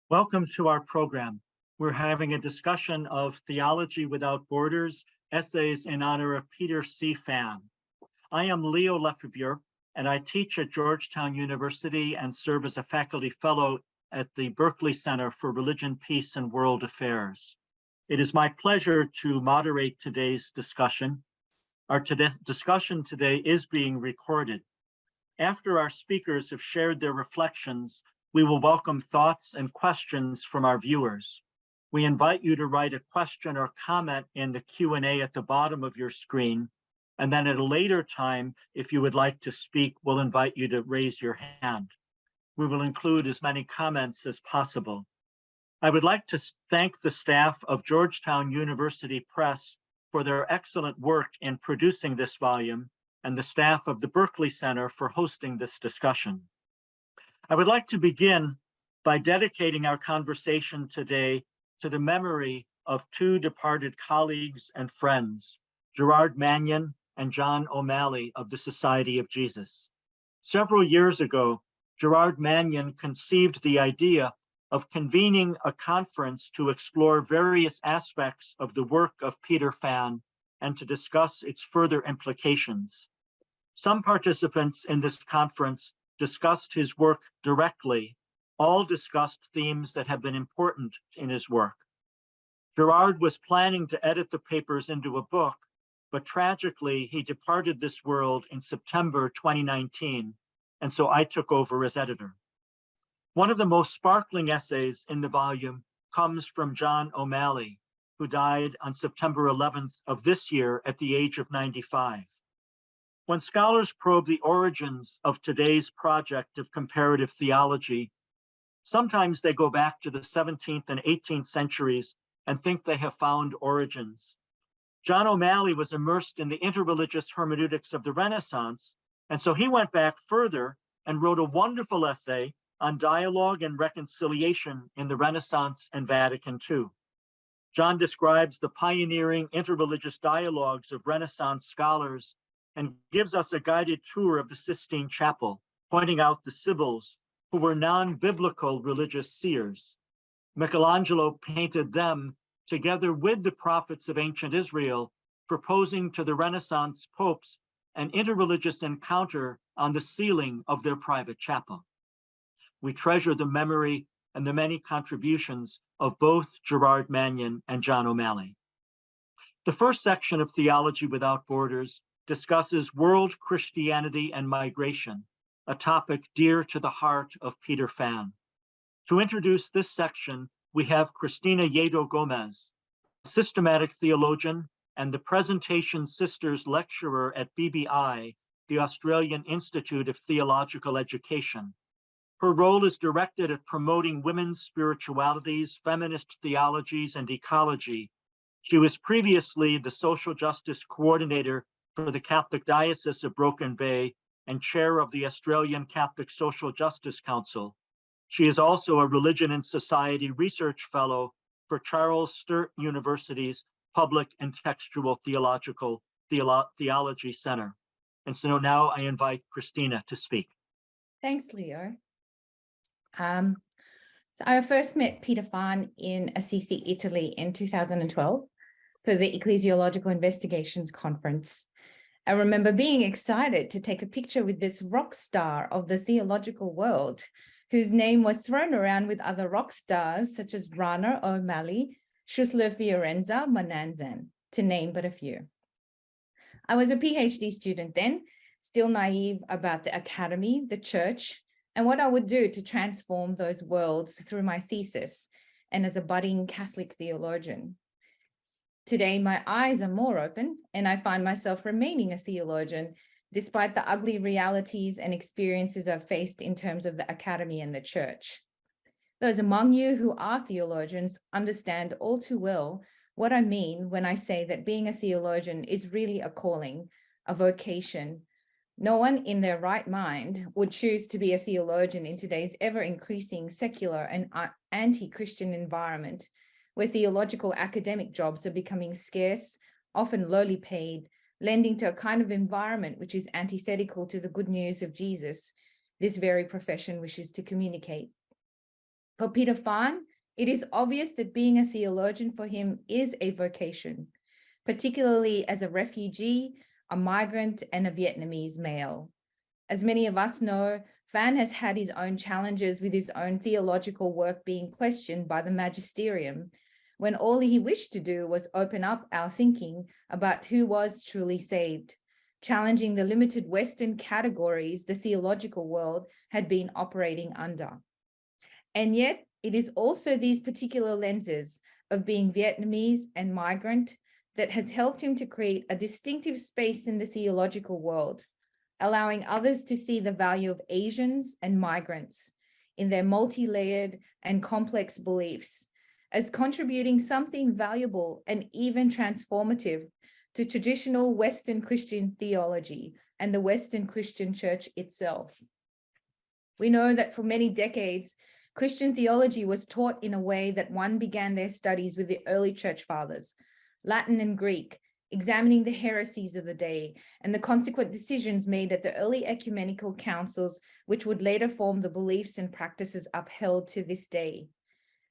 Welcome to our program. We're having a discussion of Theology Without Borders, essays in honor of Peter Phan. I am Leo Lefebure, and I teach at Georgetown University and serve as a faculty fellow at the Berkley Center for Religion, Peace, and World Affairs. It is my pleasure to moderate today's discussion. Our discussion today is being recorded. After our speakers have shared their reflections, we will welcome thoughts and questions from our viewers. We invite you to write a question or comment in the Q&A at the bottom of your screen, and then at a later time, if you would like to speak, we'll invite you to raise your hand. We will include as many comments as possible. I would like to thank the staff of Georgetown University Press for their excellent work in producing this volume, and the staff of the Berkley Center for hosting this discussion. I would like to begin by dedicating our conversation today to the memory of two departed colleagues and friends, Gerard Mannion and John O'Malley of the Society of Jesus. Several years ago, Gerard Mannion conceived the idea of convening a conference to explore various aspects of the work of Peter Phan and to discuss its further implications. Some participants in this conference discussed his work directly. All discussed themes that have been important in his work. Gerard was planning to edit the papers into a book, but tragically, he departed this world in September 2019, and so I took over as editor. One of the most sparkling essays in the volume comes from John O'Malley, who died on September 11th of this year at the age of 95. When scholars probe the origins of today's project of comparative theology, sometimes they go back to the 17th and 18th centuries and think they have found origins. John O'Malley was immersed in the interreligious hermeneutics of the Renaissance, and so he went back further and wrote a wonderful essay on dialogue and reconciliation in the Renaissance and Vatican II. John describes the pioneering interreligious dialogues of Renaissance scholars and gives us a guided tour of the Sistine Chapel, pointing out the Sibyls, who were non-biblical religious seers. Michelangelo painted them together with the prophets of ancient Israel, proposing to the Renaissance popes an interreligious encounter on the ceiling of their private chapel. We treasure the memory and the many contributions of both Gerard Mannion and John O'Malley. The first section of Theology Without Borders discusses world Christianity and migration, a topic dear to the heart of Peter Phan. To introduce this section, we have Cristina Yedo Gomez, a systematic theologian and the Presentation Sisters lecturer at BBI, the Australian Institute of Theological Education. Her role is directed at promoting women's spiritualities, feminist theologies, and ecology. She was previously the social justice coordinator for the Catholic Diocese of Broken Bay and chair of the Australian Catholic Social Justice Council. She is also a Religion and Society Research Fellow for Charles Sturt University's Public and Textual Theology Center. And so now I invite Cristina to speak. Thanks, Leo. So I first met Peter Phan in Assisi, Italy in 2012 for the Ecclesiological Investigations Conference. I remember being excited to take a picture with this rock star of the theological world, whose name was thrown around with other rock stars such as Rana O'Malley, Schussler Fiorenza, Monanzan, to name but a few. I was a PhD student then, still naive about the academy, the church, and what I would do to transform those worlds through my thesis and as a budding Catholic theologian. Today, my eyes are more open and I find myself remaining a theologian despite the ugly realities and experiences I've faced in terms of the academy and the church. Those among you who are theologians understand all too well what I mean when I say that being a theologian is really a calling, a vocation. No one in their right mind would choose to be a theologian in today's ever-increasing secular and anti-Christian environment, where theological academic jobs are becoming scarce, often lowly paid, lending to a kind of environment which is antithetical to the good news of Jesus this very profession wishes to communicate. For Peter Phan, it is obvious that being a theologian for him is a vocation, particularly as a refugee, a migrant, and a Vietnamese male. As many of us know, Phan has had his own challenges with his own theological work being questioned by the magisterium, when all he wished to do was open up our thinking about who was truly saved, challenging the limited Western categories the theological world had been operating under. And yet, it is also these particular lenses of being Vietnamese and migrant that has helped him to create a distinctive space in the theological world, allowing others to see the value of Asians and migrants in their multi-layered and complex beliefs as contributing something valuable and even transformative to traditional Western Christian theology and the Western Christian Church itself. We know that for many decades, Christian theology was taught in a way that one began their studies with the early church fathers, Latin and Greek, examining the heresies of the day and the consequent decisions made at the early ecumenical councils, which would later form the beliefs and practices upheld to this day.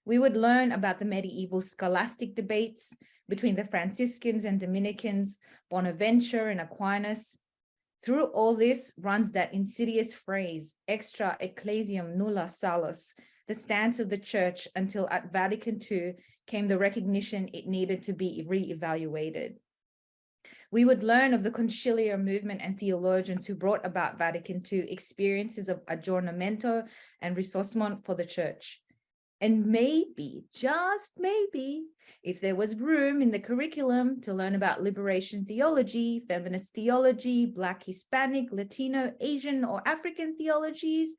We would learn about the medieval scholastic debates between the Franciscans and Dominicans, Bonaventure and Aquinas. Through all this runs that insidious phrase, extra ecclesiam nulla salus, the stance of the church until at Vatican II came the recognition it needed to be re-evaluated. We would learn of the conciliar movement and theologians who brought about Vatican II experiences of aggiornamento and ressourcement for the church. And maybe, just maybe, if there was room in the curriculum to learn about liberation theology, feminist theology, Black, Hispanic, Latino, Asian, or African theologies,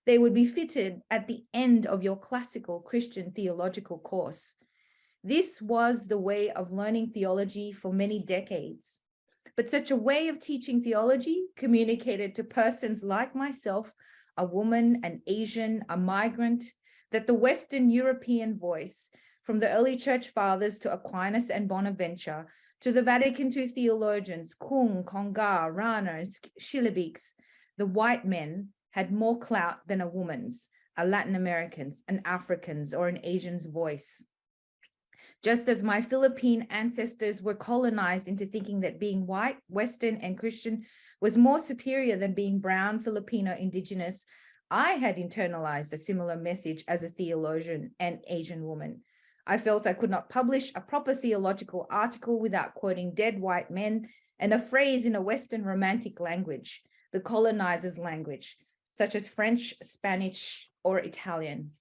they would be fitted at the end of your classical Christian theological course. This was the way of learning theology for many decades. But such a way of teaching theology communicated to persons like myself, a woman, an Asian, a migrant, that the Western European voice, from the early church fathers to Aquinas and Bonaventure, to the Vatican II theologians, Kung, Congar, Rana, and Schillebeeckx, the white men had more clout than a woman's, a Latin American's, an African's, or an Asian's voice. Just as my Philippine ancestors were colonized into thinking that being white, Western, and Christian was more superior than being brown, Filipino, indigenous, I had internalized a similar message as a theologian and Asian woman. I felt I could not publish a proper theological article without quoting dead white men and a phrase in a Western romantic language, the colonizer's language, such as French, Spanish, or Italian.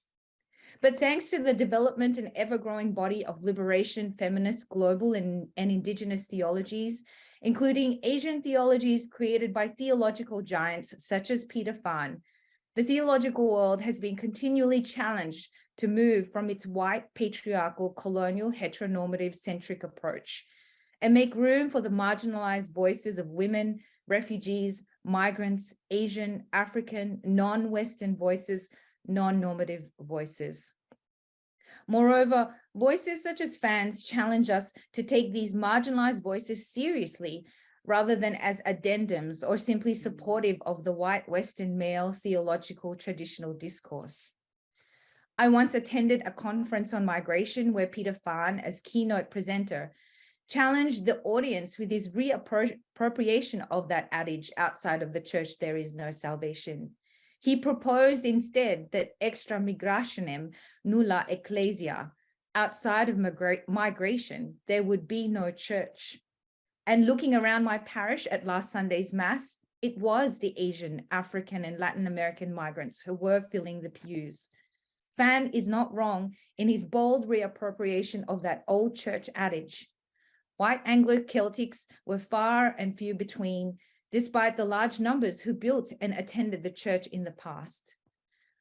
But thanks to the development and ever-growing body of liberation, feminist, global, and indigenous theologies, including Asian theologies created by theological giants such as Peter Phan, the theological world has been continually challenged to move from its white, patriarchal, colonial, heteronormative centric approach and make room for the marginalized voices of women, refugees, migrants, Asian, African, non-Western voices, non-normative voices. Moreover, voices such as Phan's challenge us to take these marginalized voices seriously rather than as addendums or simply supportive of the white Western male theological traditional discourse. I once attended a conference on migration where Peter Phan, as keynote presenter, challenged the audience with his reappropriation of that adage, outside of the church there is no salvation. He proposed instead that extra migrationem nulla ecclesia, outside of migration, there would be no church. And looking around my parish at last Sunday's Mass, it was the Asian, African, and Latin American migrants who were filling the pews. Phan is not wrong in his bold reappropriation of that old church adage. White Anglo-Celtics were far and few between, despite the large numbers who built and attended the church in the past.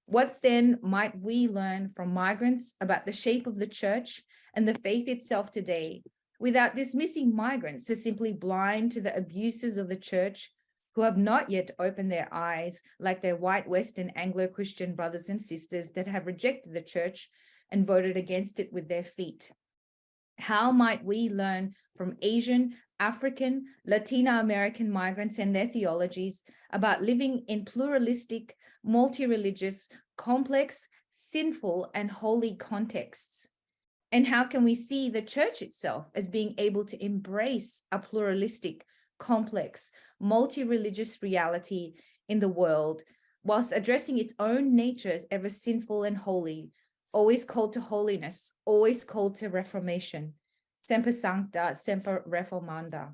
What then might we learn from migrants about the shape of the church and the faith itself today, without dismissing migrants as simply blind to the abuses of the church, who have not yet opened their eyes like their white Western Anglo-Christian brothers and sisters that have rejected the church and voted against it with their feet? How might we learn from Asian, African, Latino American migrants and their theologies about living in pluralistic, multi-religious, complex, sinful, and holy contexts? And how can we see the church itself as being able to embrace a pluralistic, complex, multi-religious reality in the world, whilst addressing its own nature as ever sinful and holy, always called to holiness, always called to reformation, semper sancta, semper reformanda.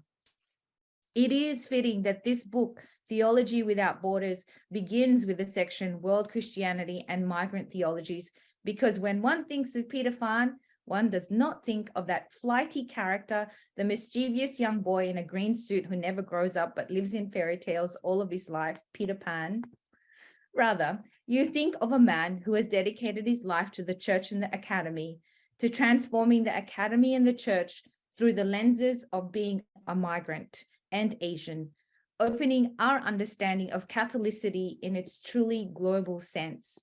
It is fitting that this book, Theology Without Borders, begins with the section World Christianity and Migrant Theologies, because when one thinks of Peter Phan, one does not think of that flighty character, the mischievous young boy in a green suit who never grows up but lives in fairy tales all of his life, Peter Phan. Rather, you think of a man who has dedicated his life to the church and the academy, to transforming the academy and the church through the lenses of being a migrant and Asian, opening our understanding of Catholicity in its truly global sense.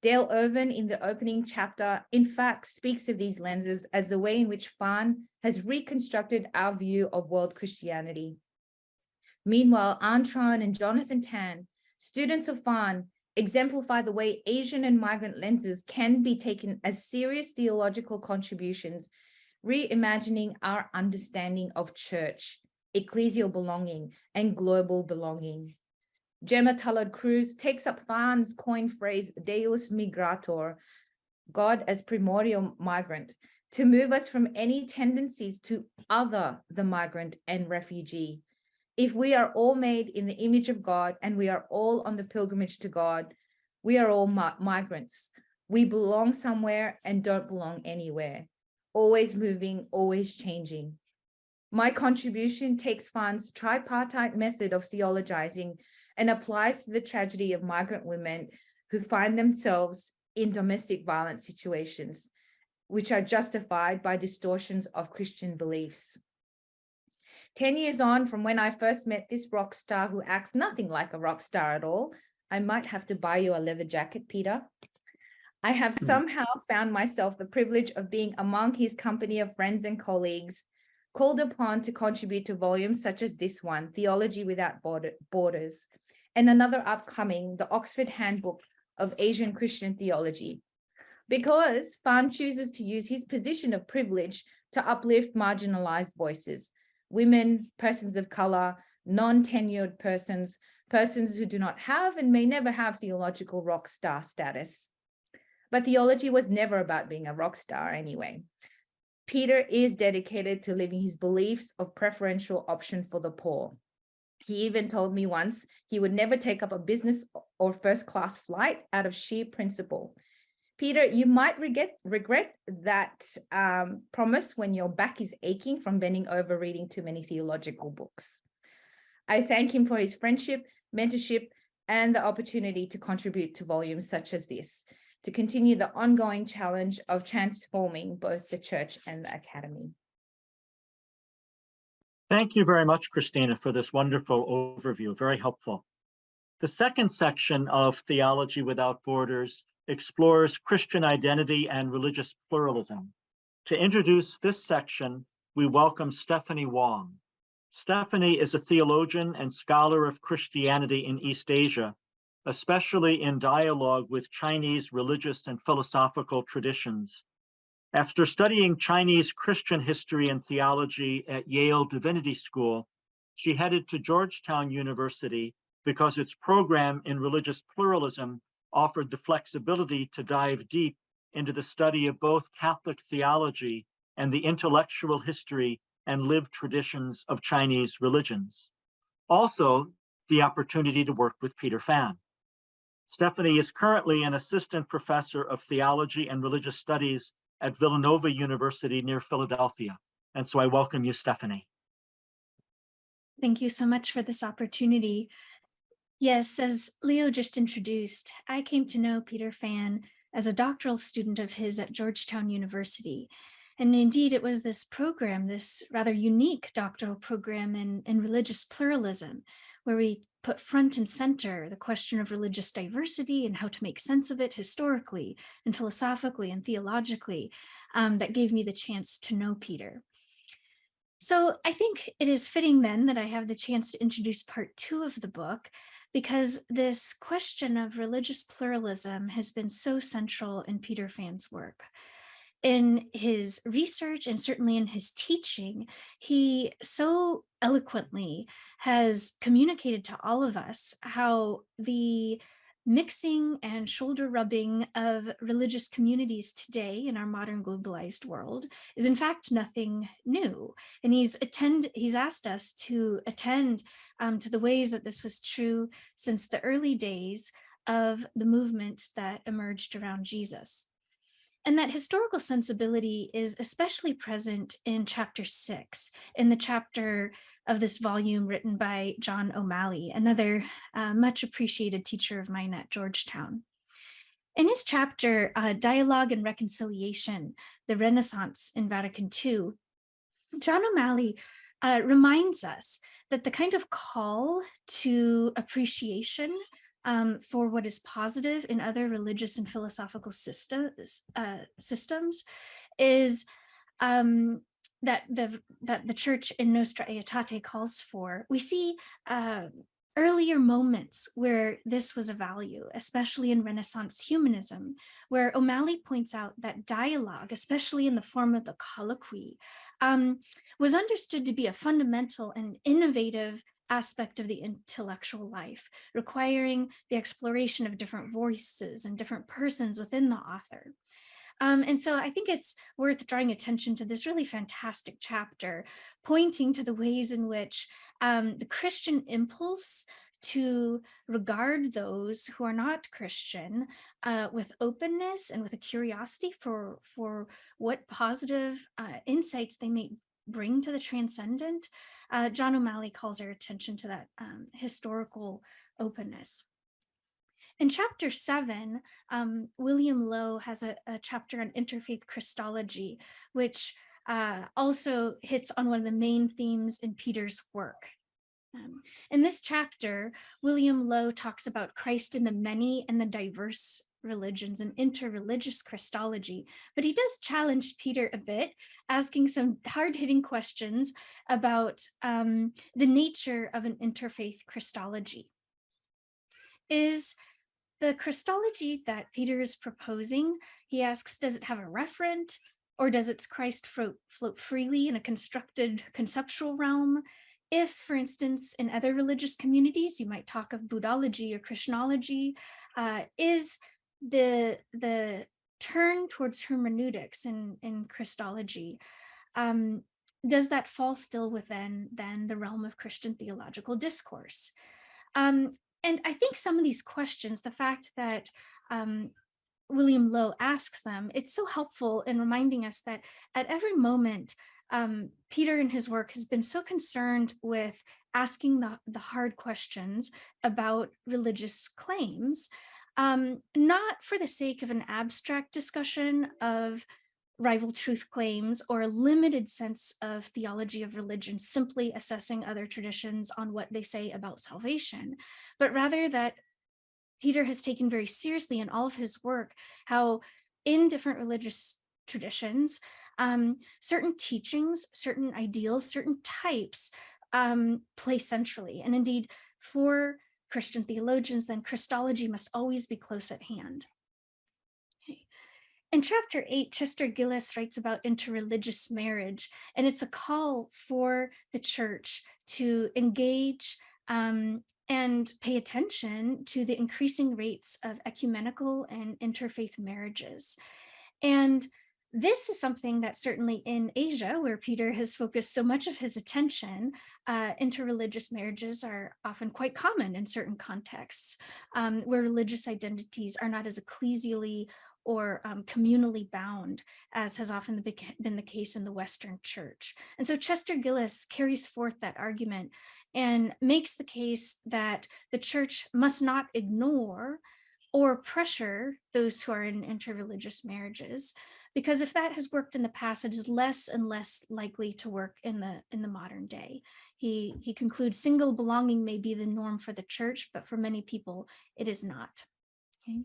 Dale Irvin, in the opening chapter, in fact, speaks of these lenses as the way in which Phan has reconstructed our view of world Christianity. Meanwhile, Antron and Jonathan Tan, students of Phan, exemplify the way Asian and migrant lenses can be taken as serious theological contributions, reimagining our understanding of church, ecclesial belonging, and global belonging. Gemma Tullard-Cruz takes up Phan's coined phrase, Deus migrator, God as primordial migrant, to move us from any tendencies to other the migrant and refugee. If we are all made in the image of God and we are all on the pilgrimage to God, we are all migrants. We belong somewhere and don't belong anywhere, always moving, always changing. My contribution takes Phan's tripartite method of theologizing and applies to the tragedy of migrant women who find themselves in domestic violence situations, which are justified by distortions of Christian beliefs. 10 years on from when I first met this rock star who acts nothing like a rock star at all, I might have to buy you a leather jacket, Peter. I have somehow found myself the privilege of being among his company of friends and colleagues, called upon to contribute to volumes such as this one, Theology Without Borders, and another upcoming, the Oxford Handbook of Asian Christian Theology. Because Phan chooses to use his position of privilege to uplift marginalized voices, women, persons of color, non-tenured persons, persons who do not have and may never have theological rock star status. But theology was never about being a rock star anyway. Peter is dedicated to living his beliefs of preferential option for the poor. He even told me once he would never take up a business or first-class flight out of sheer principle. Peter, you might regret that promise when your back is aching from bending over reading too many theological books. I thank him for his friendship, mentorship, and the opportunity to contribute to volumes such as this, to continue the ongoing challenge of transforming both the church and the academy. Thank you very much, Christina, for this wonderful overview, very helpful. The second section of Theology Without Borders explores Christian identity and religious pluralism. To introduce this section, we welcome Stephanie Wong. Stephanie is a theologian and scholar of Christianity in East Asia, especially in dialogue with Chinese religious and philosophical traditions. After studying Chinese Christian history and theology at Yale Divinity School, she headed to Georgetown University because its program in religious pluralism offered the flexibility to dive deep into the study of both Catholic theology and the intellectual history and lived traditions of Chinese religions. Also, the opportunity to work with Peter Phan. Stephanie is currently an assistant professor of theology and religious studies at Villanova University near Philadelphia. And so I welcome you, Stephanie. Thank you so much for this opportunity. Yes, as Leo just introduced, I came to know Peter Phan as a doctoral student of his at Georgetown University. And indeed, it was this program, this rather unique doctoral program in religious pluralism, where we put front and center the question of religious diversity and how to make sense of it historically and philosophically and theologically, that gave me the chance to know Peter. So I think it is fitting then that I have the chance to introduce part 2 of the book, because this question of religious pluralism has been so central in Peter Phan's work. In his research and certainly in his teaching, he so eloquently has communicated to all of us how the mixing and shoulder rubbing of religious communities today in our modern globalized world is in fact nothing new. And he's asked us to attend to the ways that this was true since the early days of the movement that emerged around Jesus. And that historical sensibility is especially present in chapter 6, in the chapter of this volume written by John O'Malley, another much appreciated teacher of mine at Georgetown. In his chapter, Dialogue and Reconciliation, the Renaissance in Vatican II, John O'Malley reminds us that the kind of call to appreciation for what is positive in other religious and philosophical systems is that the church in Nostra Aetate calls for. We see earlier moments where this was a value, especially in Renaissance humanism, where O'Malley points out that dialogue, especially in the form of the colloquy, was understood to be a fundamental and innovative aspect of the intellectual life, requiring the exploration of different voices and different persons within the author. And so I think it's worth drawing attention to this really fantastic chapter, pointing to the ways in which the Christian impulse to regard those who are not Christian with openness and with a curiosity for what positive insights they may bring to the transcendent, John O'Malley calls our attention to that historical openness. In chapter 7, William Lowe has a chapter on interfaith Christology, which also hits on one of the main themes in Peter's work. In this chapter, William Lowe talks about Christ in the many and the diverse religions and interreligious Christology, but he does challenge Peter a bit, asking some hard-hitting questions about the nature of an interfaith Christology. Is the Christology that Peter is proposing, he asks, does it have a referent, or does its Christ float freely in a constructed conceptual realm? If, for instance, in other religious communities, you might talk of Buddhology or Christology, is the turn towards hermeneutics in Christology, does that fall still within then the realm of Christian theological discourse? And I think some of these questions, the fact that William Lowe asks them, it's so helpful in reminding us that at every moment, Peter in his work has been so concerned with asking the hard questions about religious claims, not for the sake of an abstract discussion of rival truth claims or a limited sense of theology of religion, simply assessing other traditions on what they say about salvation, but rather that Peter has taken very seriously in all of his work how in different religious traditions, certain teachings, certain ideals, certain types play centrally. And indeed, for Christian theologians, then Christology must always be close at hand. In chapter 8, Chester Gillis writes about interreligious marriage, and it's a call for the church to engage and pay attention to the increasing rates of ecumenical and interfaith marriages. And this is something that certainly in Asia, where Peter has focused so much of his attention, interreligious marriages are often quite common in certain contexts, where religious identities are not as ecclesially or communally bound, as has often been the case in the Western Church. And so Chester Gillis carries forth that argument and makes the case that the church must not ignore or pressure those who are in interreligious marriages, because if that has worked in the past, it is less and less likely to work in the modern day. He concludes single belonging may be the norm for the church, but for many people, it is not. Okay.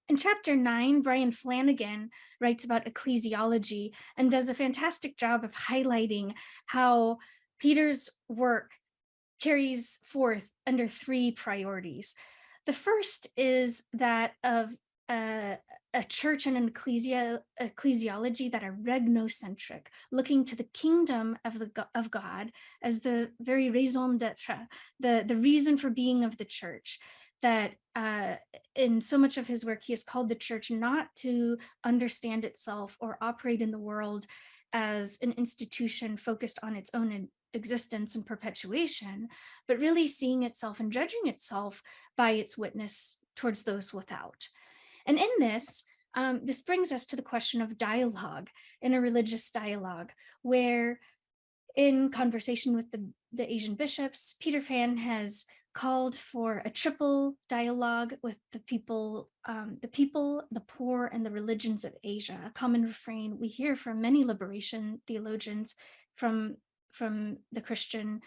In chapter 9, Brian Flanagan writes about ecclesiology and does a fantastic job of highlighting how Peter's work carries forth under 3 priorities. The first is that of a church and an ecclesiology that are regnocentric, looking to the kingdom of God as the very raison d'etre, the reason for being of the church. That in so much of his work, he has called the church not to understand itself or operate in the world as an institution focused on its own existence and perpetuation, but really seeing itself and judging itself by its witness towards those without. And in this, this brings us to the question of dialogue in a religious dialogue, where in conversation with the Asian bishops, Peter Phan has called for a triple dialogue with the people, the poor, and the religions of Asia, a common refrain we hear from many liberation theologians from the Christian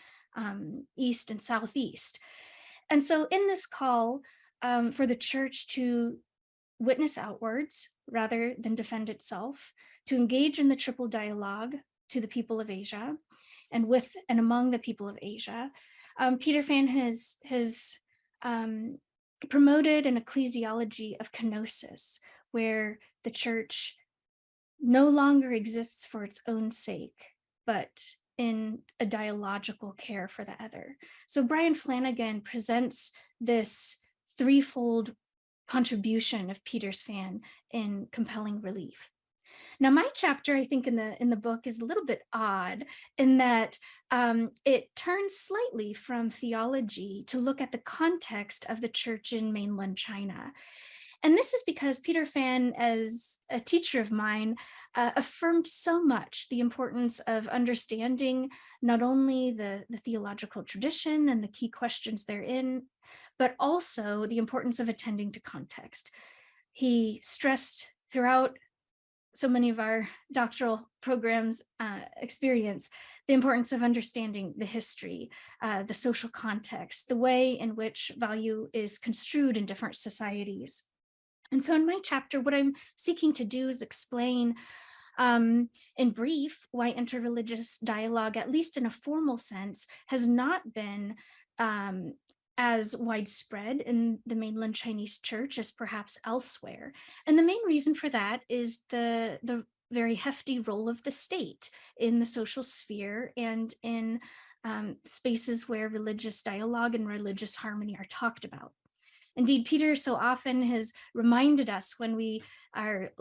East and Southeast. And so in this call for the church to witness outwards rather than defend itself, to engage in the triple dialogue to the people of Asia and with and among the people of Asia, Peter Phan has promoted an ecclesiology of kenosis, where the church no longer exists for its own sake, but in a dialogical care for the other. So Brian Flanagan presents this threefold contribution of Peter Phan in compelling relief. Now, my chapter, I think, in the book is a little bit odd in that it turns slightly from theology to look at the context of the church in mainland China. And this is because Peter Phan, as a teacher of mine, affirmed so much the importance of understanding not only the theological tradition and the key questions therein, but also the importance of attending to context. He stressed throughout so many of our doctoral programs experience the importance of understanding the history, the social context, the way in which value is construed in different societies. And so in my chapter, what I'm seeking to do is explain in brief why interreligious dialogue, at least in a formal sense, has not been as widespread in the mainland Chinese church as perhaps elsewhere. And the main reason for that is the very hefty role of the state in the social sphere and in spaces where religious dialogue and religious harmony are talked about. Indeed, Peter so often has reminded us, when we are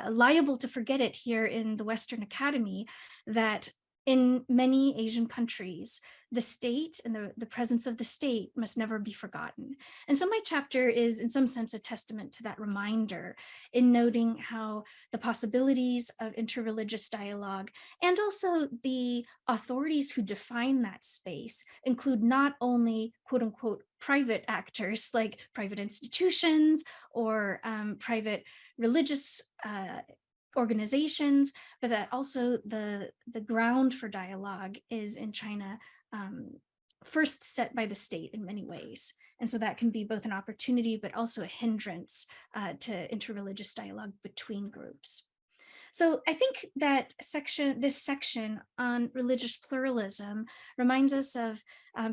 liable to forget it here in the Western Academy, that in many Asian countries, the state and the presence of the state must never be forgotten. And so my chapter is in some sense a testament to that reminder, in noting how the possibilities of interreligious dialogue and also the authorities who define that space include not only quote unquote private actors like private institutions or private religious organizations, but that also the ground for dialogue is in China first set by the state in many ways. And so that can be both an opportunity, but also a hindrance to interreligious dialogue between groups. So I think that this section on religious pluralism reminds us of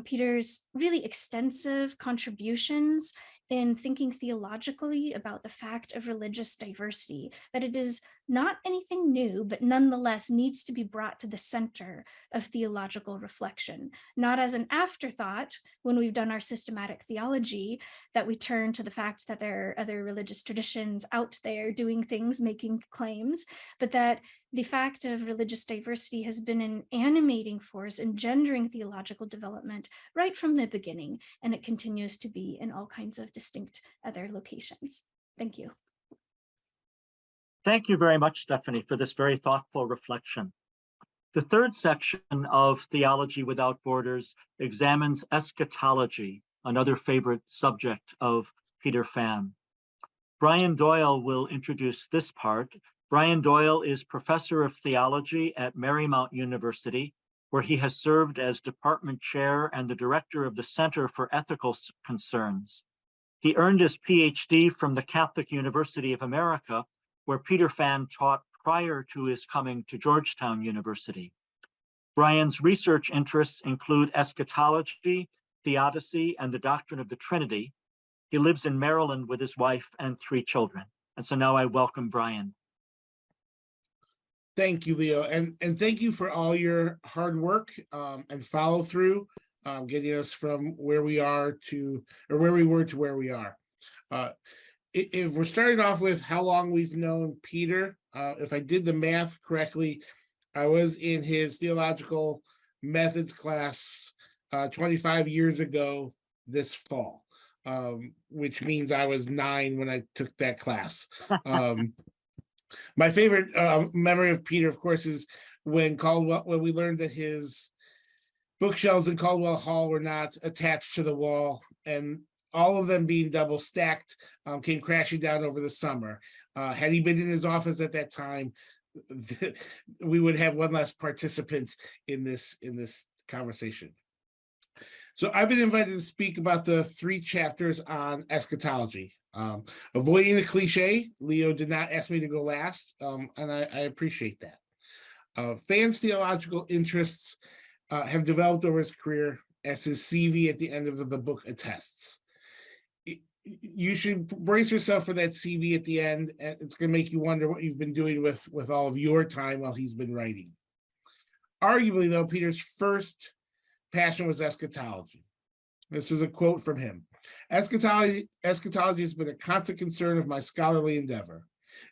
Peter's really extensive contributions in thinking theologically about the fact of religious diversity, that it is not anything new, but nonetheless needs to be brought to the center of theological reflection, not as an afterthought when we've done our systematic theology, that we turn to the fact that there are other religious traditions out there doing things, making claims, but that the fact of religious diversity has been an animating force engendering theological development right from the beginning, and it continues to be in all kinds of distinct other locations. Thank you. Thank you very much, Stephanie, for this very thoughtful reflection. The third section of Theology Without Borders examines eschatology, another favorite subject of Peter Phan. Brian Doyle will introduce this part. Brian Doyle is professor of theology at Marymount University, where he has served as department chair and the director of the Center for Ethical Concerns. He earned his PhD from the Catholic University of America, where Peter Phan taught prior to his coming to Georgetown University. Brian's research interests include eschatology, theodicy, and the doctrine of the Trinity. He lives in Maryland with his wife and 3 children. And so now I welcome Brian. Thank you, Leo, and thank you for all your hard work and follow through, getting us from where we are to, or where we were to where we are. If we're starting off with how long we've known Peter, if I did the math correctly, I was in his theological methods class 25 years ago this fall, which means I was 9 when I took that class. My favorite memory of Peter, of course, is when we learned that his bookshelves in Caldwell Hall were not attached to the wall, and all of them being double stacked came crashing down over the summer. Had he been in his office at that time, we would have one less participant in this conversation. So I've been invited to speak about the 3 chapters on eschatology. Avoiding the cliche, Leo did not ask me to go last, and I appreciate that. Phan's theological interests have developed over his career, as his CV at the end of the book attests. You should brace yourself for that CV at the end, and it's going to make you wonder what you've been doing with all of your time while he's been writing. Arguably, though, Peter's first passion was eschatology. This is a quote from him. Eschatology has been a constant concern of my scholarly endeavor.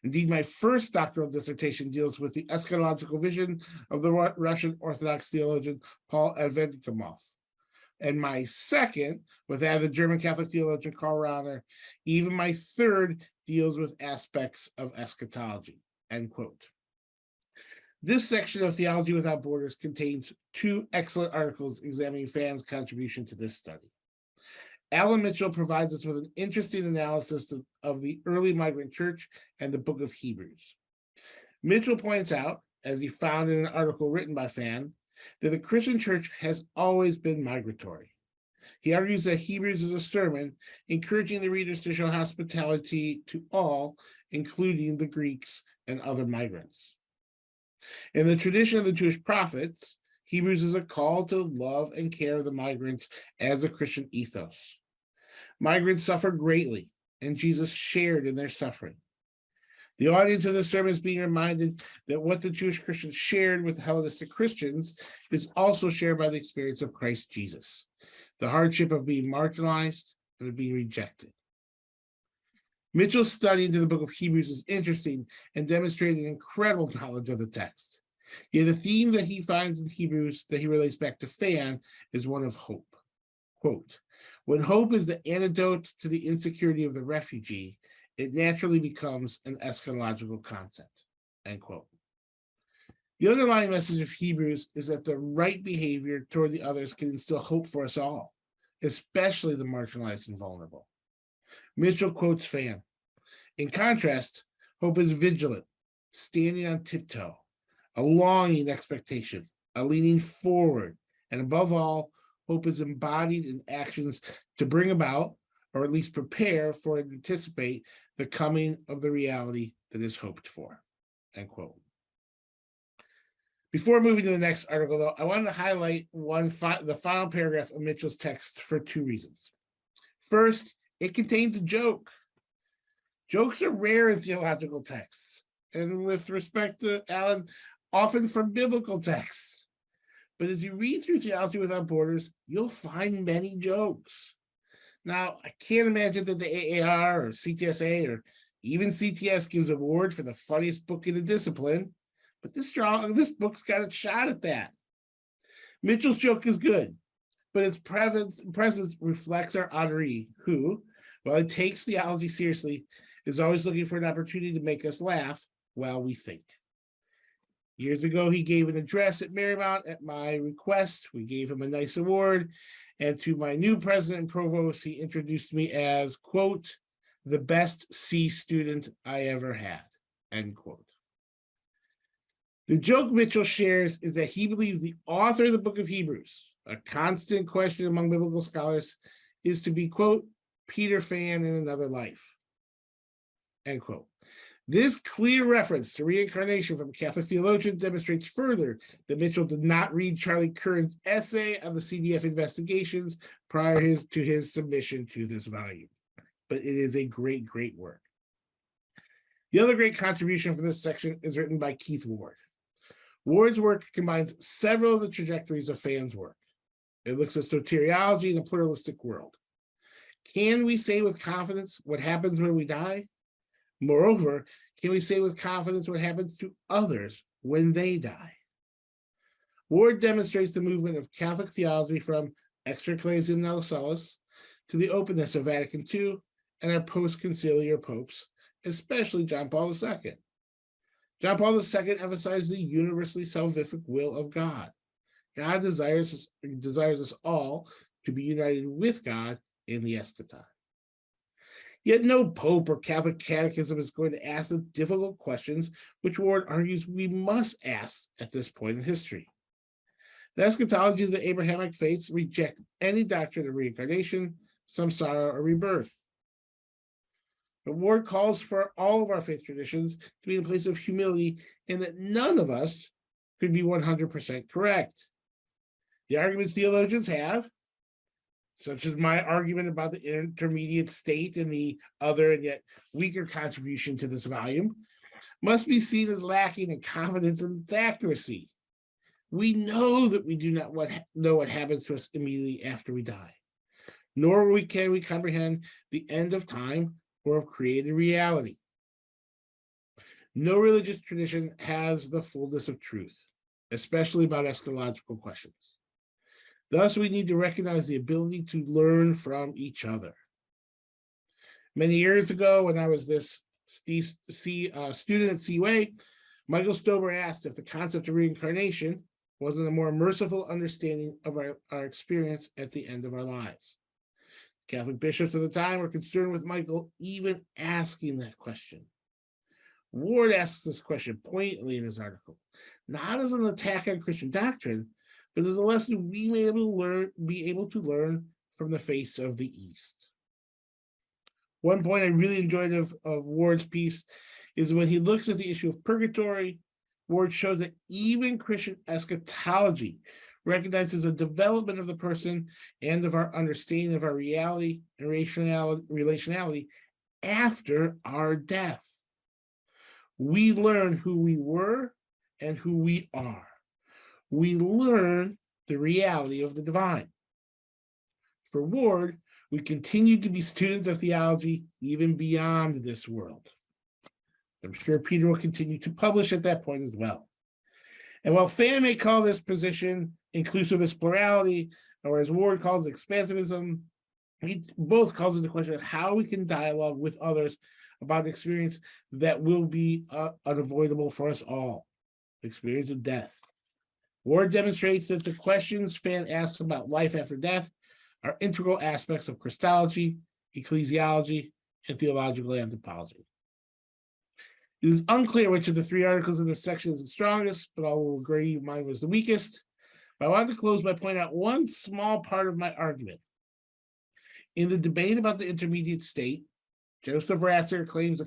Indeed, my first doctoral dissertation deals with the eschatological vision of the Russian Orthodox theologian Paul Banchoff. And my second, with that of the German Catholic theologian Karl Rahner. Even my third deals with aspects of eschatology, end quote. This section of Theology Without Borders contains 2 excellent articles examining Phan's contribution to this study. Alan Mitchell provides us with an interesting analysis of the early migrant church and the book of Hebrews. Mitchell points out, as he found in an article written by Phan, that the Christian church has always been migratory. He argues that Hebrews is a sermon encouraging the readers to show hospitality to all, including the Greeks and other migrants. In the tradition of the Jewish prophets, Hebrews is a call to love and care of the migrants as a Christian ethos. Migrants suffer greatly, and Jesus shared in their suffering. The audience of this sermon is being reminded that what the Jewish Christians shared with Hellenistic Christians is also shared by the experience of Christ Jesus, the hardship of being marginalized and of being rejected. Mitchell's study into the book of Hebrews is interesting and demonstrating incredible knowledge of the text. Yet the theme that he finds in Hebrews that he relates back to Phan is one of hope. Quote, when hope is the antidote to the insecurity of the refugee, it naturally becomes an eschatological concept, end quote. The underlying message of Hebrews is that the right behavior toward the others can instill hope for us all, especially the marginalized and vulnerable. Mitchell quotes Phan. In contrast, hope is vigilant, standing on tiptoe, a longing expectation, a leaning forward, and above all, hope is embodied in actions to bring about, or at least prepare for and anticipate the coming of the reality that is hoped for, end quote. Before moving to the next article, though, I wanted to highlight the final paragraph of Mitchell's text for 2 reasons. First, it contains a joke. Jokes are rare in theological texts, and with respect to Alan, often from biblical texts. But as you read through Theology Without Borders, you'll find many jokes. Now, I can't imagine that the AAR or CTSA or even CTS gives an award for the funniest book in a discipline, but this book's got a shot at that. Mitchell's joke is good, but its presence reflects our honoree, who, while he takes theology seriously, is always looking for an opportunity to make us laugh while we think. Years ago, he gave an address at Marymount at my request. We gave him a nice award. And to my new president and provost, he introduced me as, quote, the best C student I ever had, end quote. The joke Mitchell shares is that he believes the author of the book of Hebrews, a constant question among biblical scholars, is to be, quote, Peter Phan in another life. End quote. This clear reference to reincarnation from Catholic theologians demonstrates further that Mitchell did not read Charlie Curran's essay on the CDF investigations prior to his submission to this volume. But it is a great, great work. The other great contribution from this section is written by Keith Ward. Ward's work combines several of the trajectories of Phan's work. It looks at soteriology in a pluralistic world. Can we say with confidence what happens when we die? Moreover, can we say with confidence what happens to others when they die? Ward demonstrates the movement of Catholic theology from extra ecclesiam nullius to the openness of Vatican II and our post-conciliar popes, especially John Paul II. John Paul II emphasized the universally salvific will of God. God desires us all to be united with God in the eschaton. Yet no pope or Catholic catechism is going to ask the difficult questions which Ward argues we must ask at this point in history. The eschatology of the Abrahamic faiths reject any doctrine of reincarnation, samsara, or rebirth. But Ward calls for all of our faith traditions to be in a place of humility in that none of us could be 100% correct. The arguments theologians have, such as my argument about the intermediate state and the other and yet weaker contribution to this volume, must be seen as lacking in confidence in its accuracy. We know that we do not know what happens to us immediately after we die, nor can we comprehend the end of time or of created reality. No religious tradition has the fullness of truth, especially about eschatological questions. Thus, we need to recognize the ability to learn from each other. Many years ago, when I was this student at CUA, Michael Stober asked if the concept of reincarnation wasn't a more merciful understanding of our experience at the end of our lives. Catholic bishops at the time were concerned with Michael even asking that question. Ward asks this question pointedly in his article, not as an attack on Christian doctrine, but as a lesson we may be able to learn from the face of the East. One point I really enjoyed of Ward's piece is when he looks at the issue of purgatory, Ward shows that even Christian eschatology recognizes a development of the person and of our understanding of our reality and relationality after our death. We learn who we were and who we are. We learn the reality of the divine. For Ward, we continue to be students of theology even beyond this world. I'm sure Peter will continue to publish at that point as well. And while Phan may call this position inclusivist plurality, or as Ward calls expansivism, he both calls it the question of how we can dialogue with others about an experience that will be unavoidable for us all, the experience of death. Ward demonstrates that the questions Phan asks about life after death are integral aspects of Christology, ecclesiology, and theological anthropology. It is unclear which of the three articles in this section is the strongest, but all will agree mine was the weakest. But I wanted to close by pointing out one small part of my argument. In the debate about the intermediate state, Joseph Ratzinger claims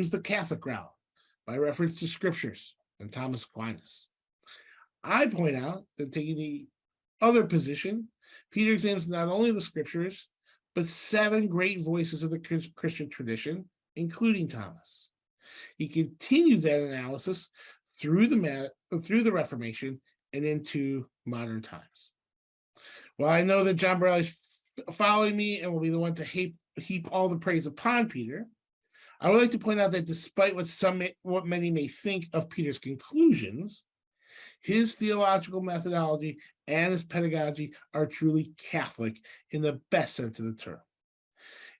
the Catholic ground by reference to scriptures and Thomas Aquinas. I point out that taking the other position, Peter examines not only the scriptures, but 7 great voices of the Christian tradition, including Thomas. He continues that analysis through the Reformation and into modern times. While I know that John Borelli is following me and will be the one to heap all the praise upon Peter, I would like to point out that despite what many may think of Peter's conclusions, his theological methodology and his pedagogy are truly Catholic in the best sense of the term.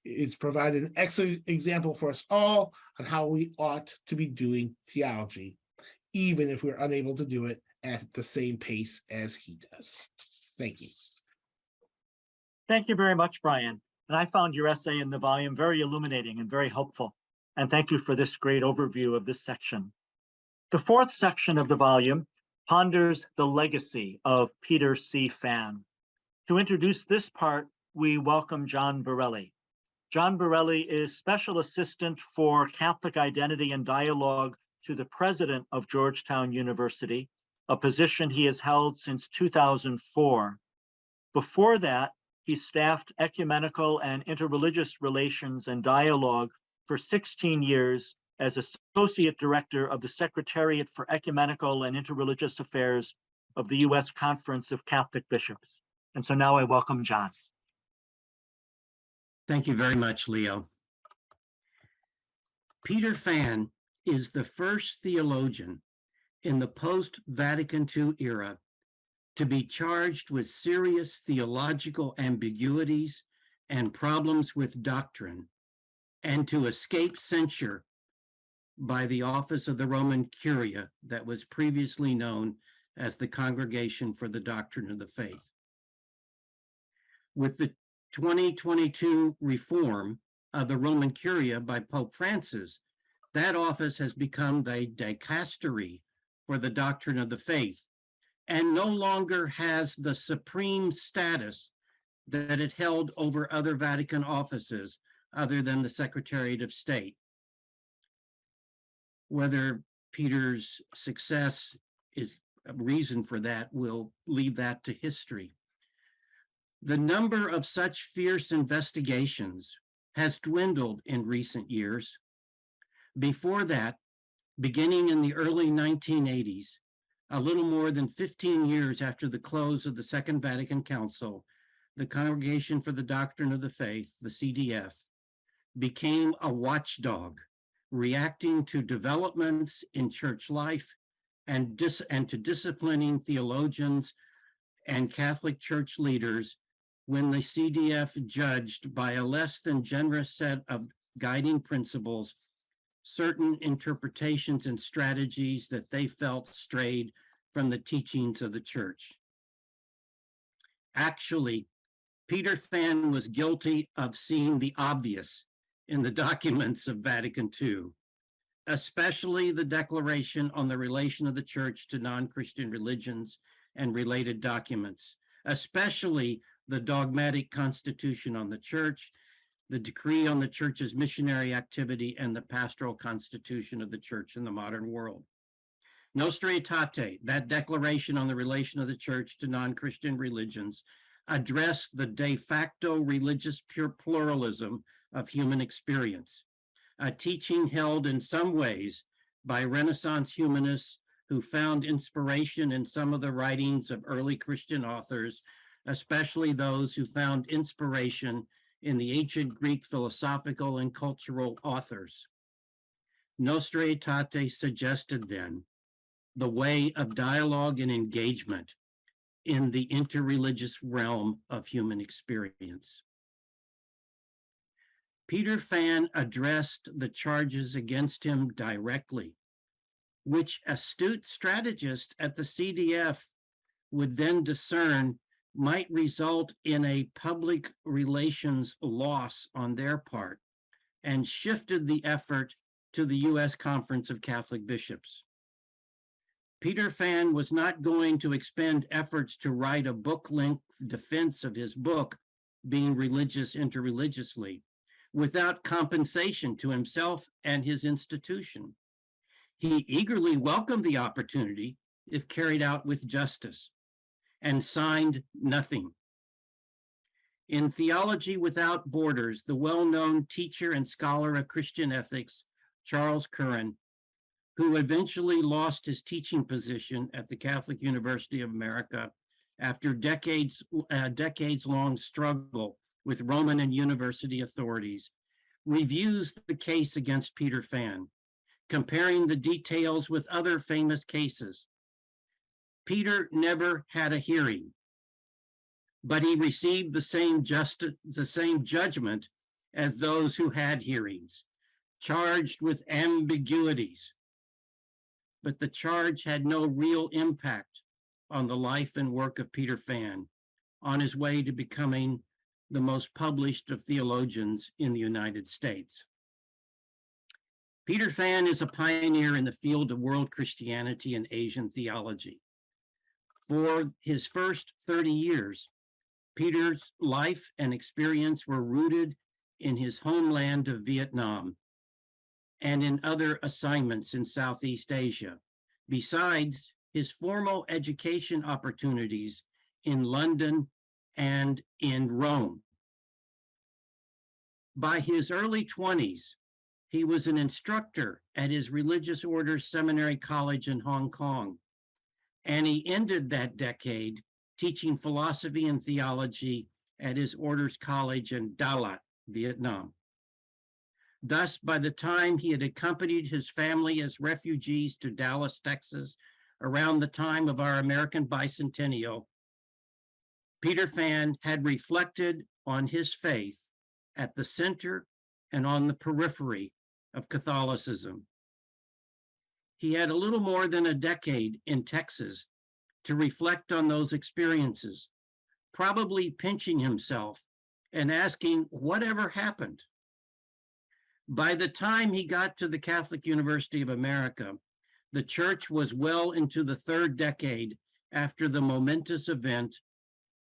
It's provided an excellent example for us all on how we ought to be doing theology, even if we're unable to do it at the same pace as he does. Thank you. Thank you very much, Brian. And I found your essay in the volume very illuminating and very helpful. And thank you for this great overview of this section. The 4th section of the volume ponders the legacy of Peter C. Phan. To introduce this part, we welcome John Borelli. John Borelli is Special Assistant for Catholic Identity and Dialogue to the President of Georgetown University, a position he has held since 2004. Before that, he staffed ecumenical and interreligious relations and dialogue for 16 years as Associate Director of the Secretariat for Ecumenical and Interreligious Affairs of the U.S. Conference of Catholic Bishops. And so now I welcome John. Thank you very much, Leo. Peter Phan is the first theologian in the post-Vatican II era to be charged with serious theological ambiguities and problems with doctrine, and to escape censure by the office of the Roman Curia that was previously known as the Congregation for the Doctrine of the Faith. With the 2022 reform of the Roman Curia by Pope Francis, that office has become the dicastery for the doctrine of the faith, and no longer has the supreme status that it held over other Vatican offices other than the Secretariat of State. Whether Peter's success is a reason for that, we'll leave that to history. The number of such fierce investigations has dwindled in recent years. Before that, beginning in the early 1980s, a little more than 15 years after the close of the Second Vatican Council, the Congregation for the Doctrine of the Faith, the CDF, became a watchdog, reacting to developments in church life and to disciplining theologians and Catholic Church leaders when the CDF judged by a less than generous set of guiding principles certain interpretations and strategies that they felt strayed from the teachings of the church. Actually, Peter Phan was guilty of seeing the obvious in the documents of Vatican II, especially the Declaration on the Relation of the Church to Non-Christian Religions and related documents, especially the Dogmatic Constitution on the Church, the Decree on the Church's Missionary Activity, and the Pastoral Constitution of the Church in the Modern World. Nostra Aetate, that declaration on the relation of the Church to non-Christian religions, addressed the de facto religious pluralism of human experience, a teaching held in some ways by Renaissance humanists who found inspiration in some of the writings of early Christian authors, especially those who found inspiration in the ancient Greek philosophical and cultural authors. Nostra Aetate suggested then the way of dialogue and engagement in the interreligious realm of human experience. Peter Phan addressed the charges against him directly, which astute strategists at the CDF would then discern might result in a public relations loss on their part, and shifted the effort to the U.S. Conference of Catholic Bishops. Peter Phan was not going to expend efforts to write a book-length defense of his book, Being Religious Interreligiously, without compensation to himself and his institution. He eagerly welcomed the opportunity if carried out with justice, and signed nothing. In Theology Without Borders, the well-known teacher and scholar of Christian ethics, Charles Curran, who eventually lost his teaching position at the Catholic University of America after decades-long struggle with Roman and university authorities, reviews the case against Peter Phan, comparing the details with other famous cases. Peter never had a hearing, but he received the same judgment as those who had hearings, charged with ambiguities. But the charge had no real impact on the life and work of Peter Phan on his way to becoming the most published of theologians in the United States. Peter Phan is a pioneer in the field of world Christianity and Asian theology. For his first 30 years, Peter's life and experience were rooted in his homeland of Vietnam and in other assignments in Southeast Asia, besides his formal education opportunities in London and in Rome. By his early 20s, he was an instructor at his religious order's seminary college in Hong Kong, and he ended that decade teaching philosophy and theology at his order's college in Dalat, Vietnam. Thus, by the time he had accompanied his family as refugees to Dallas, Texas, around the time of our American bicentennial, Peter Phan had reflected on his faith at the center and on the periphery of Catholicism. He had a little more than a decade in Texas to reflect on those experiences, probably pinching himself and asking whatever happened. By the time he got to the Catholic University of America, the church was well into the third decade after the momentous event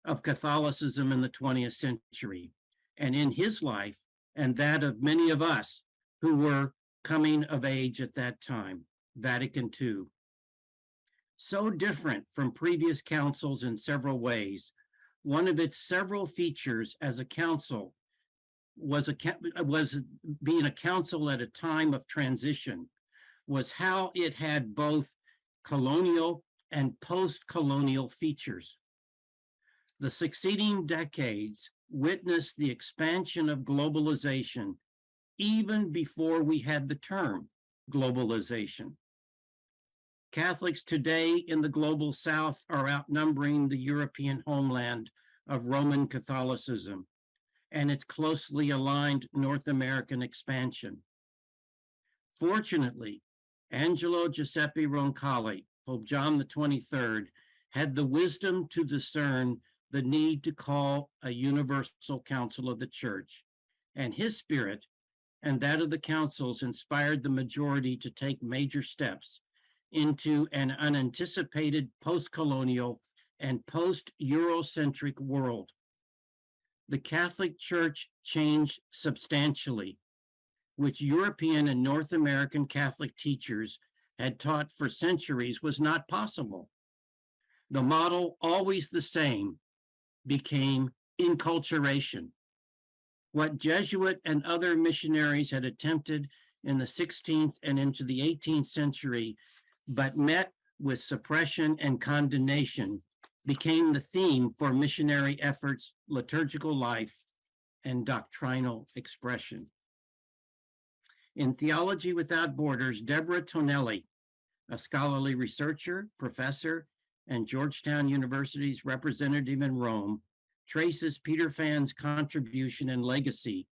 of Catholicism in the 20th century, and in his life and that of many of us who were coming of age at that time, Vatican II. So different from previous councils in several ways, one of its several features as a council was being a council at a time of transition, was how it had both colonial and post-colonial features. The succeeding decades witnessed the expansion of globalization even before we had the term globalization. Catholics today in the global South are outnumbering the European homeland of Roman Catholicism and its closely aligned North American expansion. Fortunately, Angelo Giuseppe Roncalli, Pope John the 23rd, had the wisdom to discern the need to call a universal council of the church, and his spirit and that of the councils inspired the majority to take major steps into an unanticipated post-colonial and post-Eurocentric world. The Catholic Church changed substantially, which European and North American Catholic teachers had taught for centuries was not possible. The model, always the same, became enculturation. What Jesuit and other missionaries had attempted in the 16th and into the 18th century, but met with suppression and condemnation, became the theme for missionary efforts, liturgical life, and doctrinal expression. In Theology Without Borders, Deborah Tonelli, a scholarly researcher, professor, and Georgetown University's representative in Rome, traces Peter Phan's contribution and legacy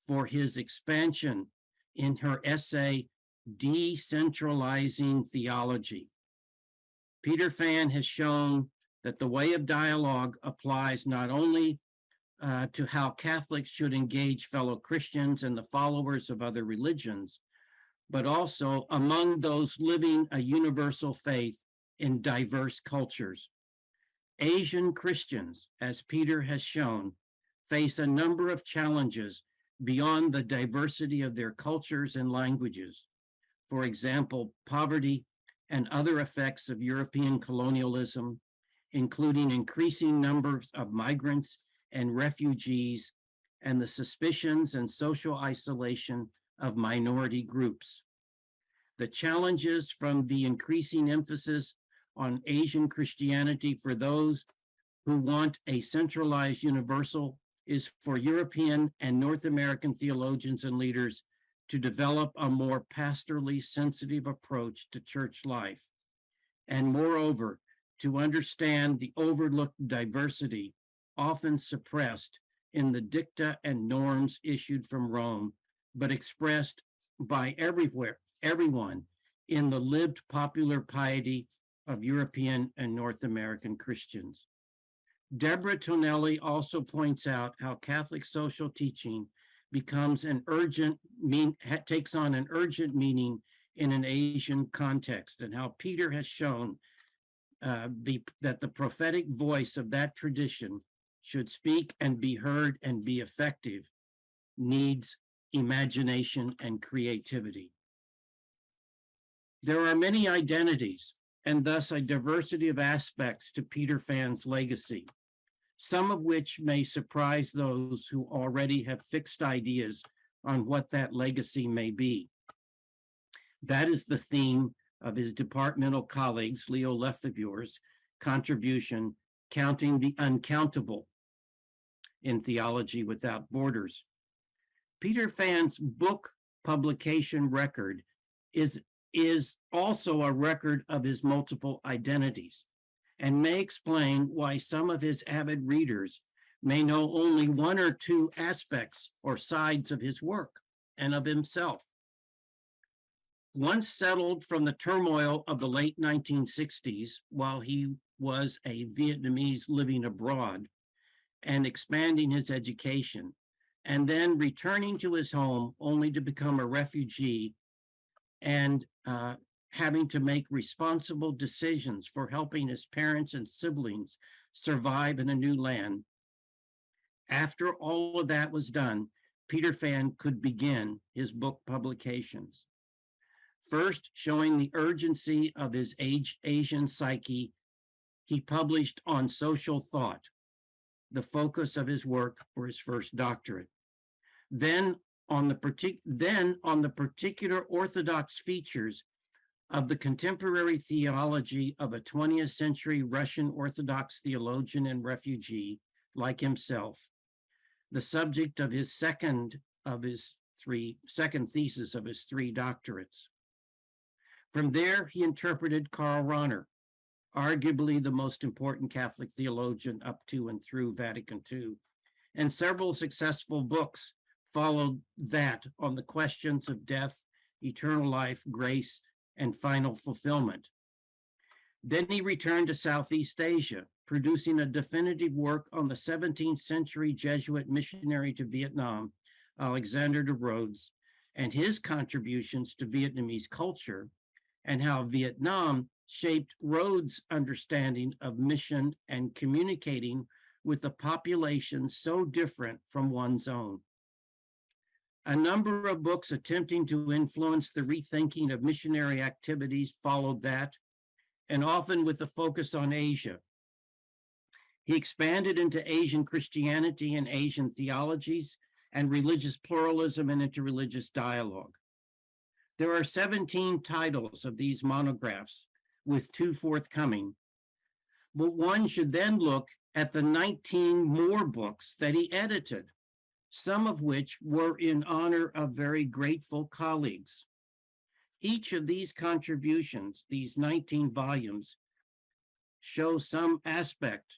for his expansion in her essay, Decentralizing Theology. Peter Phan has shown that the way of dialogue applies not only to how Catholics should engage fellow Christians and the followers of other religions, but also among those living a universal faith in diverse cultures. Asian Christians, as Peter has shown, face a number of challenges beyond the diversity of their cultures and languages. For example, poverty and other effects of European colonialism, including increasing numbers of migrants and refugees, and the suspicions and social isolation of minority groups. The challenges from the increasing emphasis on Asian Christianity for those who want a centralized universal is for European and North American theologians and leaders to develop a more pastorally sensitive approach to church life, and moreover, to understand the overlooked diversity often suppressed in the dicta and norms issued from Rome, but expressed by everyone in the lived popular piety of European and North American Christians. Deborah Tonelli also points out how Catholic social teaching becomes takes on an urgent meaning in an Asian context, and how Peter has shown that the prophetic voice of that tradition should speak and be heard and be effective, needs imagination and creativity. There are many identities and thus a diversity of aspects to Peter Phan's legacy, some of which may surprise those who already have fixed ideas on what that legacy may be. That is the theme of his departmental colleagues, Leo Lefebure's contribution, Counting the Uncountable in Theology Without Borders. Peter Phan's book publication record is also a record of his multiple identities and may explain why some of his avid readers may know only one or two aspects or sides of his work and of himself. Once settled from the turmoil of the late 1960s while he was a Vietnamese living abroad and expanding his education, and then returning to his home only to become a refugee and having to make responsible decisions for helping his parents and siblings survive in a new land. After all of that was done, Peter Phan could begin his book publications. First, showing the urgency of his Asian psyche, he published On Social Thought, the focus of his work for his first doctorate. Then on the particular orthodox features of the contemporary theology of a 20th century Russian Orthodox theologian and refugee like himself, the subject of his second thesis of his three doctorates. From there, he interpreted Karl Rahner, arguably the most important Catholic theologian up to and through Vatican II, and several successful books followed that on the questions of death, eternal life, grace, and final fulfillment. Then he returned to Southeast Asia, producing a definitive work on the 17th century Jesuit missionary to Vietnam, Alexander de Rhodes, and his contributions to Vietnamese culture, and how Vietnam shaped Rhodes' understanding of mission and communicating with a population so different from one's own. A number of books attempting to influence the rethinking of missionary activities followed that, and often with a focus on Asia. He expanded into Asian Christianity and Asian theologies and religious pluralism and interreligious dialogue. There are 17 titles of these monographs, with 2 forthcoming, but one should then look at the 19 more books that he edited, some of which were in honor of very grateful colleagues. Each of these contributions, these 19 volumes, show some aspect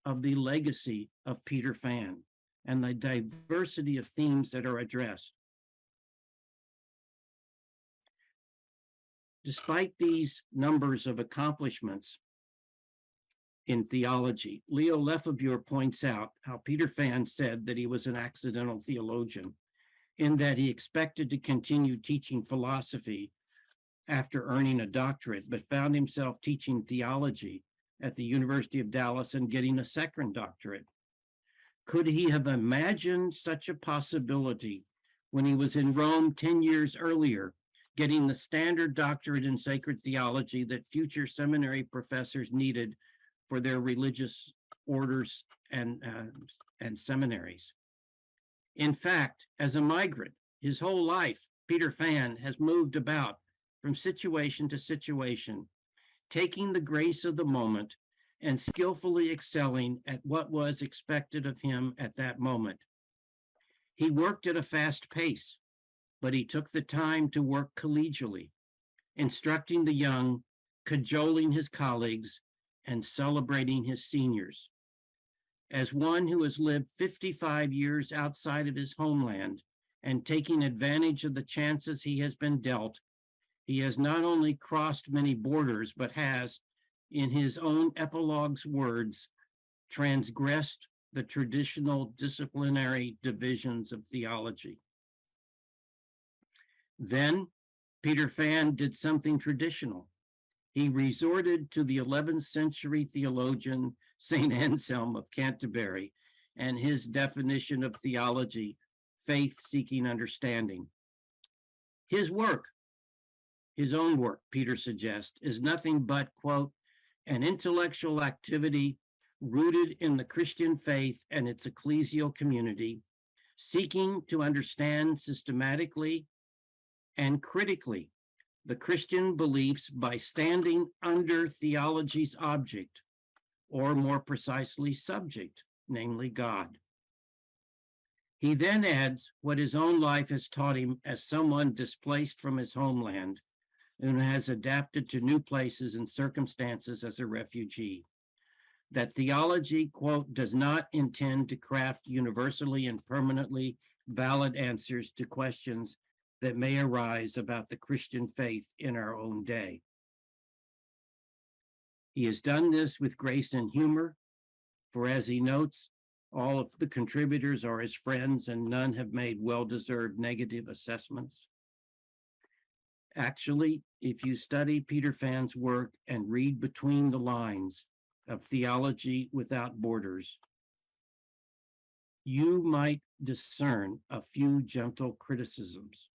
of the legacy of Peter Phan and the diversity of themes that are addressed. Despite these numbers of accomplishments in theology, Leo Lefebure points out how Peter Phan said that he was an accidental theologian, in that he expected to continue teaching philosophy after earning a doctorate, but found himself teaching theology at the University of Dallas and getting a second doctorate. Could he have imagined such a possibility when he was in Rome 10 years earlier, getting the standard doctorate in sacred theology that future seminary professors needed for their religious orders and seminaries? In fact, as a migrant, his whole life, Peter Phan has moved about from situation to situation, taking the grace of the moment and skillfully excelling at what was expected of him at that moment. He worked at a fast pace, but he took the time to work collegially, instructing the young, cajoling his colleagues, and celebrating his seniors. As one who has lived 55 years outside of his homeland and taking advantage of the chances he has been dealt, he has not only crossed many borders, but has, in his own epilogue's words, transgressed the traditional disciplinary divisions of theology. Then Peter Phan did something traditional. He resorted to the 11th century theologian St. Anselm of Canterbury and his definition of theology faith-seeking understanding. His work, his own work, Peter suggests, is nothing but, quote, an intellectual activity rooted in the Christian faith and its ecclesial community, seeking to understand systematically and critically the Christian beliefs by standing under theology's object, or more precisely subject, namely God. He then adds what his own life has taught him as someone displaced from his homeland and has adapted to new places and circumstances as a refugee. That theology, quote, does not intend to craft universally and permanently valid answers to questions that may arise about the Christian faith in our own day. He has done this with grace and humor, for as he notes, all of the contributors are his friends and none have made well-deserved negative assessments. Actually, if you study Peter Phan's work and read between the lines of Theology Without Borders, you might discern a few gentle criticisms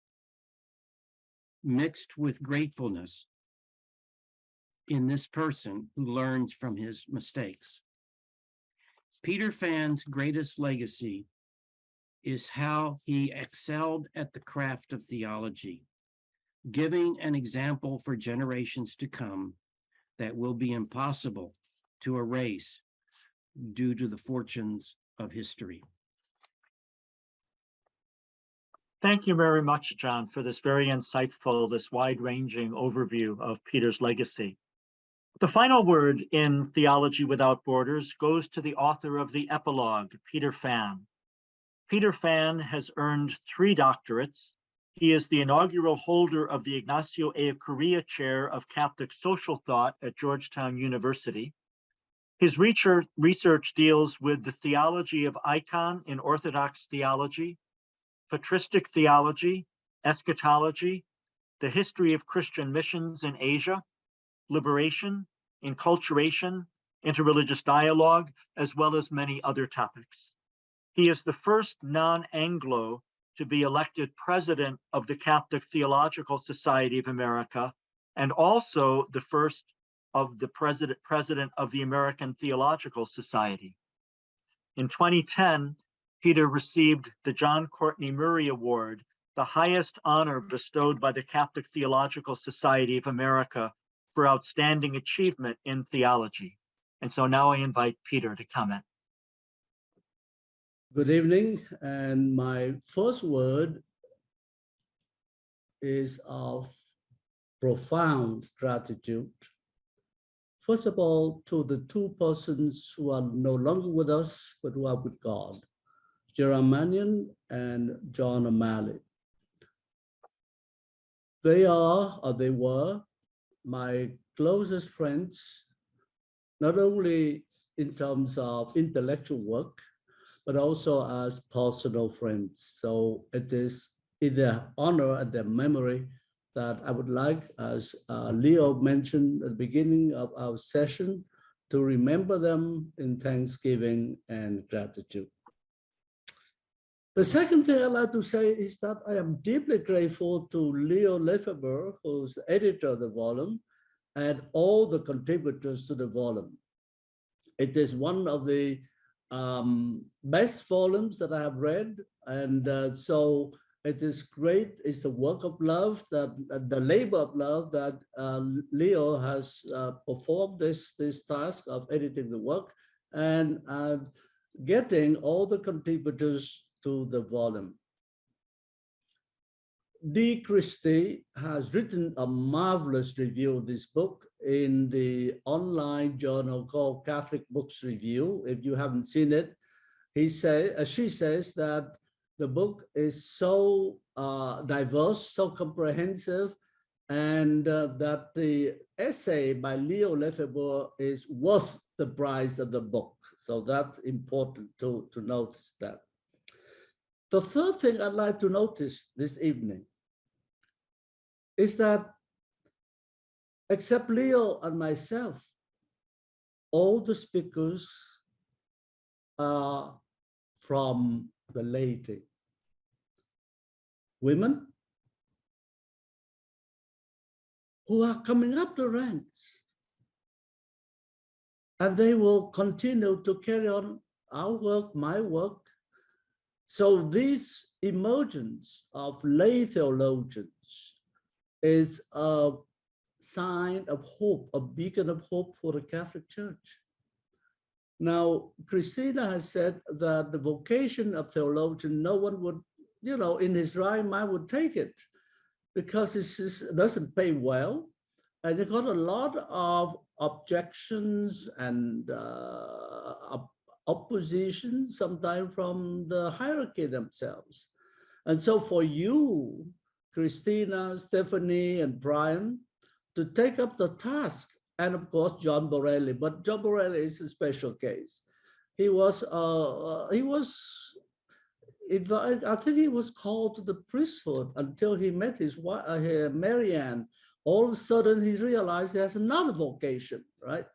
mixed with gratefulness in this person who learns from his mistakes. Peter Phan's greatest legacy is how he excelled at the craft of theology, giving an example for generations to come that will be impossible to erase due to the fortunes of history. Thank you very much, John, for this very insightful, this wide-ranging overview of Peter's legacy. The final word in Theology Without Borders goes to the author of the epilogue, Peter Phan. Peter Phan has earned 3 doctorates. He is the inaugural holder of the Ignacio Ellacuría Chair of Catholic Social Thought at Georgetown University. His research deals with the theology of icon in Orthodox theology, patristic theology, eschatology, the history of Christian missions in Asia, liberation, enculturation, interreligious dialogue, as well as many other topics. He is the first non-Anglo to be elected president of the Catholic Theological Society of America, and also the first of the president of the American Theological Society. In 2010, Peter received the John Courtney Murray Award, the highest honor bestowed by the Catholic Theological Society of America for outstanding achievement in theology. And so now I invite Peter to comment. Good evening, and my first word is of profound gratitude. First of all, to the 2 persons who are no longer with us, but who are with God, Gerard Mannion and John O'Malley. They were my closest friends, not only in terms of intellectual work, but also as personal friends. So it is in their honor and their memory that I would like, as Leo mentioned at the beginning of our session, to remember them in thanksgiving and gratitude. The second thing I'd like to say is that I am deeply grateful to Leo Lefebure, who's the editor of the volume, and all the contributors to the volume. It is one of the best volumes that I have read, and so it is great. It's the work of love, that the labor of love that Leo has performed this task of editing the work and getting all the contributors to the volume. D. Christie has written a marvelous review of this book in the online journal called Catholic Books Review. If you haven't seen it, she says that the book is so diverse, so comprehensive, and that the essay by Leo Lefebure is worth the price of the book. So that's important to notice that. The third thing I'd like to notice this evening is that except Leo and myself, all the speakers are from the laity. women who are coming up the ranks. And they will continue to carry on our work, my work. So this emergence of lay theologians is a sign of hope, a beacon of hope for the Catholic Church. Now, Christina has said that the vocation of theologian, no one would, in his right mind would take it because it doesn't pay well. And it got a lot of objections and opposition, sometimes from the hierarchy themselves. And so for you, Christina, Stephanie, and Brian, to take up the task, and of course, John Borelli, but John Borelli is a special case. I think he was called to the priesthood until he met his wife, Marianne. All of a sudden, he realized he has another vocation, right?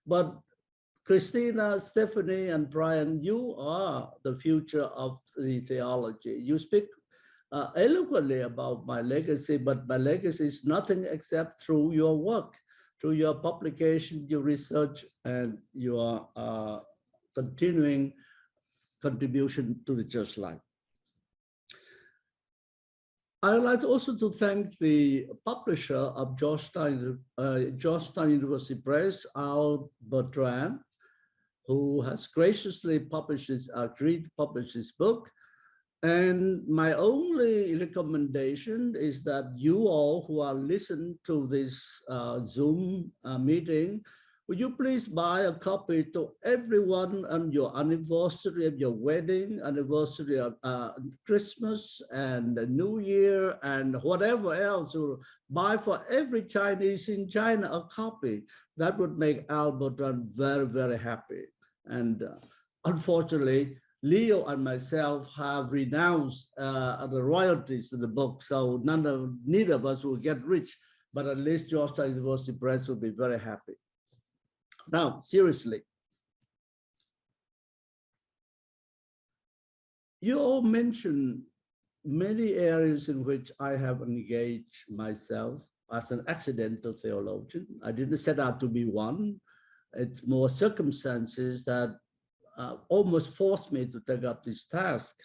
But Christina, Stephanie, and Brian, you are the future of the theology. You speak eloquently about my legacy, but my legacy is nothing except through your work, through your publication, your research, and your continuing contribution to the church life. I would like also to thank the publisher of Georgetown University Press, Al Bertrand, who has graciously agreed to publish this book. And my only recommendation is that you all who are listening to this Zoom meeting, would you please buy a copy to everyone on your anniversary of your wedding, anniversary of Christmas and the New Year and whatever else, or buy for every Chinese in China a copy. That would make Al Bertrand very, very happy. And unfortunately, Leo and myself have renounced the royalties to the book, so neither of us will get rich, but at least Georgetown University Press will be very happy. Now, seriously, you all mentioned many areas in which I have engaged myself as an accidental theologian. I didn't set out to be one. It's more circumstances that almost forced me to take up this task.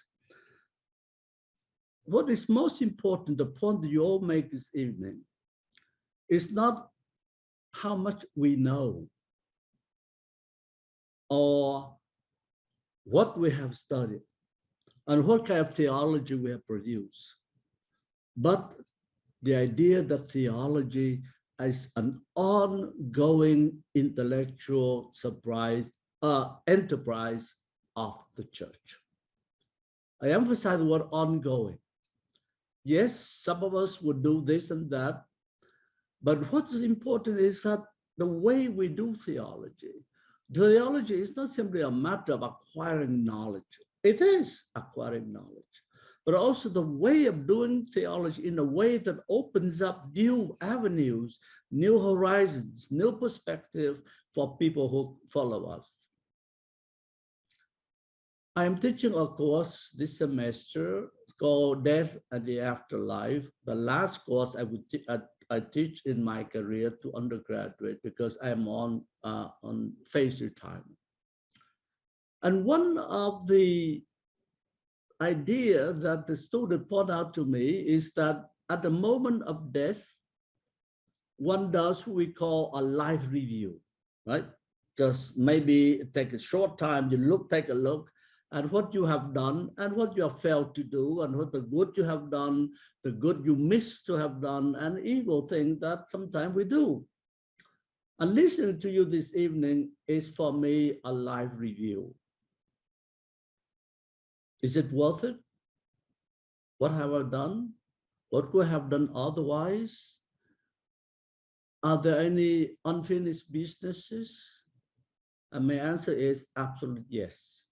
What is most important, the point that you all make this evening, is not how much we know or what we have studied and what kind of theology we have produced, but the idea that theology is an ongoing intellectual enterprise of the church. I emphasize the word ongoing. Yes, some of us would do this and that, but what's important is that the way we do theology is not simply a matter of acquiring knowledge. It is acquiring knowledge, but also the way of doing theology in a way that opens up new avenues, new horizons, new perspective for people who follow us. I am teaching a course this semester called Death and the Afterlife, the last course I teach in my career to undergraduate because I'm on phase retirement. And one of the idea that the student point out to me is that at the moment of death, one does what we call a life review, right? Just maybe take a short time, take a look at what you have done and what you have failed to do and what the good you have done, the good you missed to have done, and evil thing that sometimes we do. And listening to you this evening is for me a life review. Is it worth it? What have I done? What could I have done otherwise? Are there any unfinished businesses? And my answer is absolutely yes.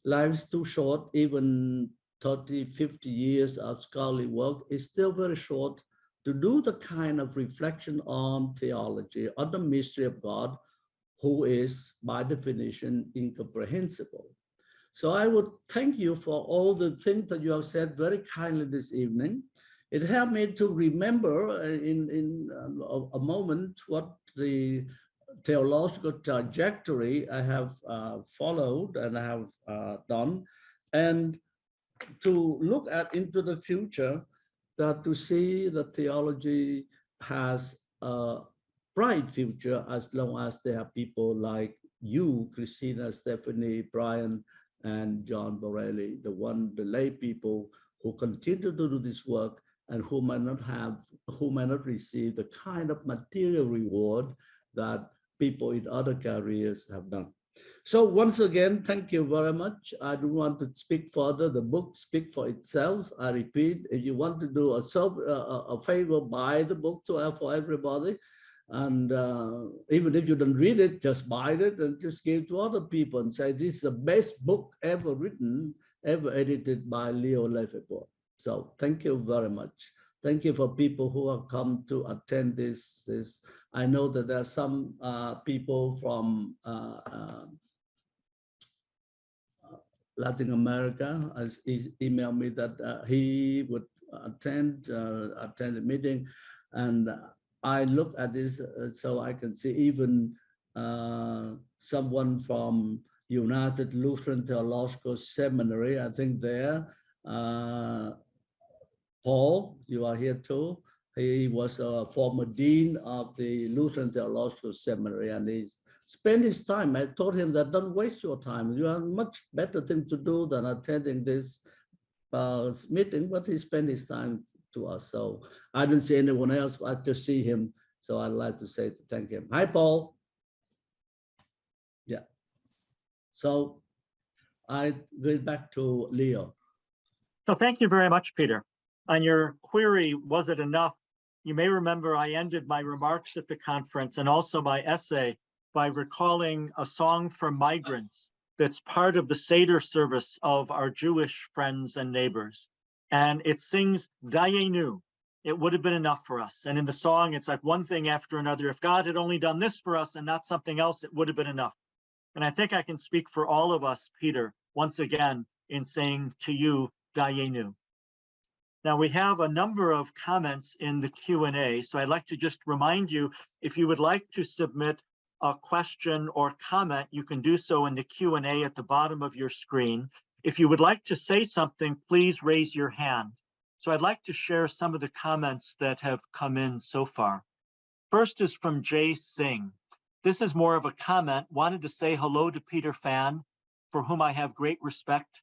Life is too short, even 30, 50 years of scholarly work is still very short to do the kind of reflection on theology, on the mystery of God, who is by definition incomprehensible. So I would thank you for all the things that you have said very kindly this evening. It helped me to remember in a moment what the theological trajectory I have followed and I have done, and to look at into the future, that to see that theology has a bright future as long as there are people like you, Christina, Stephanie, Brian, and John Borelli, the lay people who continue to do this work and who might not receive the kind of material reward that people in other careers have done. So once again, thank you very much. I don't want to speak further. The book speaks for itself. I repeat, if you want to do a favor, buy the book for everybody. And even if you don't read it, just buy it and just give it to other people and say, this is the best book ever written, ever edited by Leo Lefebure. So thank you very much. Thank you for people who have come to attend this. I know that there are some people from Latin America has emailed me that he would attend the meeting, and I look at this so I can see even someone from United Lutheran Theological Seminary, I think there. Paul, you are here too. He was a former dean of the Lutheran Theological Seminary, and he spent his time. I told him that don't waste your time. You have much better thing to do than attending this meeting, but he spent his time to us. So I didn't see anyone else, I just see him. So I'd like to say thank him. Hi, Paul. Yeah. So I go back to Leo. So thank you very much, Peter. On your query, was it enough? You may remember I ended my remarks at the conference and also my essay by recalling a song for migrants that's part of the Seder service of our Jewish friends and neighbors. And it sings Dayenu. It would have been enough for us. And in the song, it's like one thing after another. If God had only done this for us and not something else, it would have been enough. And I think I can speak for all of us, Peter, once again, in saying to you, Dayenu. Now we have a number of comments in the Q&A, so I'd like to just remind you, if you would like to submit a question or comment, you can do so in the Q&A at the bottom of your screen. If you would like to say something, please raise your hand. So I'd like to share some of the comments that have come in so far. First is from Jay Singh. This is more of a comment. Wanted to say hello to Peter Phan, for whom I have great respect.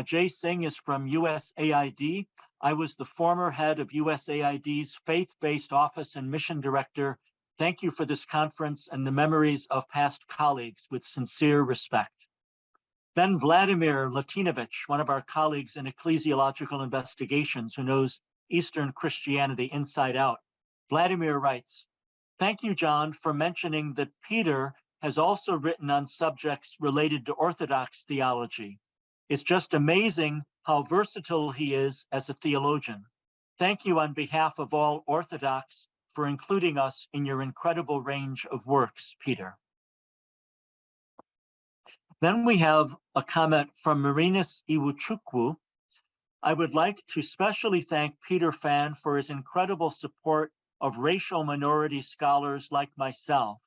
Jay Singh is from USAID. I was the former head of USAID's faith-based office and mission director. Thank you for this conference and the memories of past colleagues with sincere respect. Then Vladimir Latinovich, one of our colleagues in ecclesiological investigations who knows Eastern Christianity inside out. Vladimir writes, thank you, John, for mentioning that Peter has also written on subjects related to Orthodox theology. It's just amazing how versatile he is as a theologian. Thank you on behalf of all Orthodox for including us in your incredible range of works, Peter. Then we have a comment from Marinas Iwuchukwu. I would like to specially thank Peter Phan for his incredible support of racial minority scholars like myself.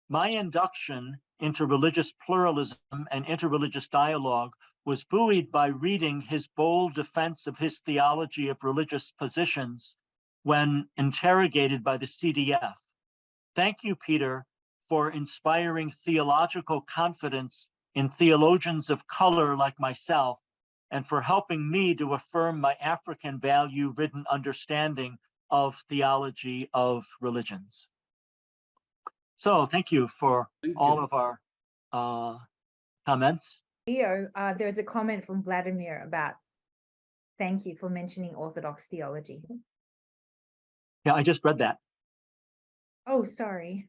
My induction into religious pluralism and interreligious dialogue was buoyed by reading his bold defense of his theology of religious positions when interrogated by the CDF. Thank you, Peter, for inspiring theological confidence in theologians of color like myself, and for helping me to affirm my African value-ridden understanding of theology of religions. So thank you for all of our comments. Leo, there was a comment from Vladimir about thank you for mentioning Orthodox theology. Yeah, I just read that. Oh, sorry.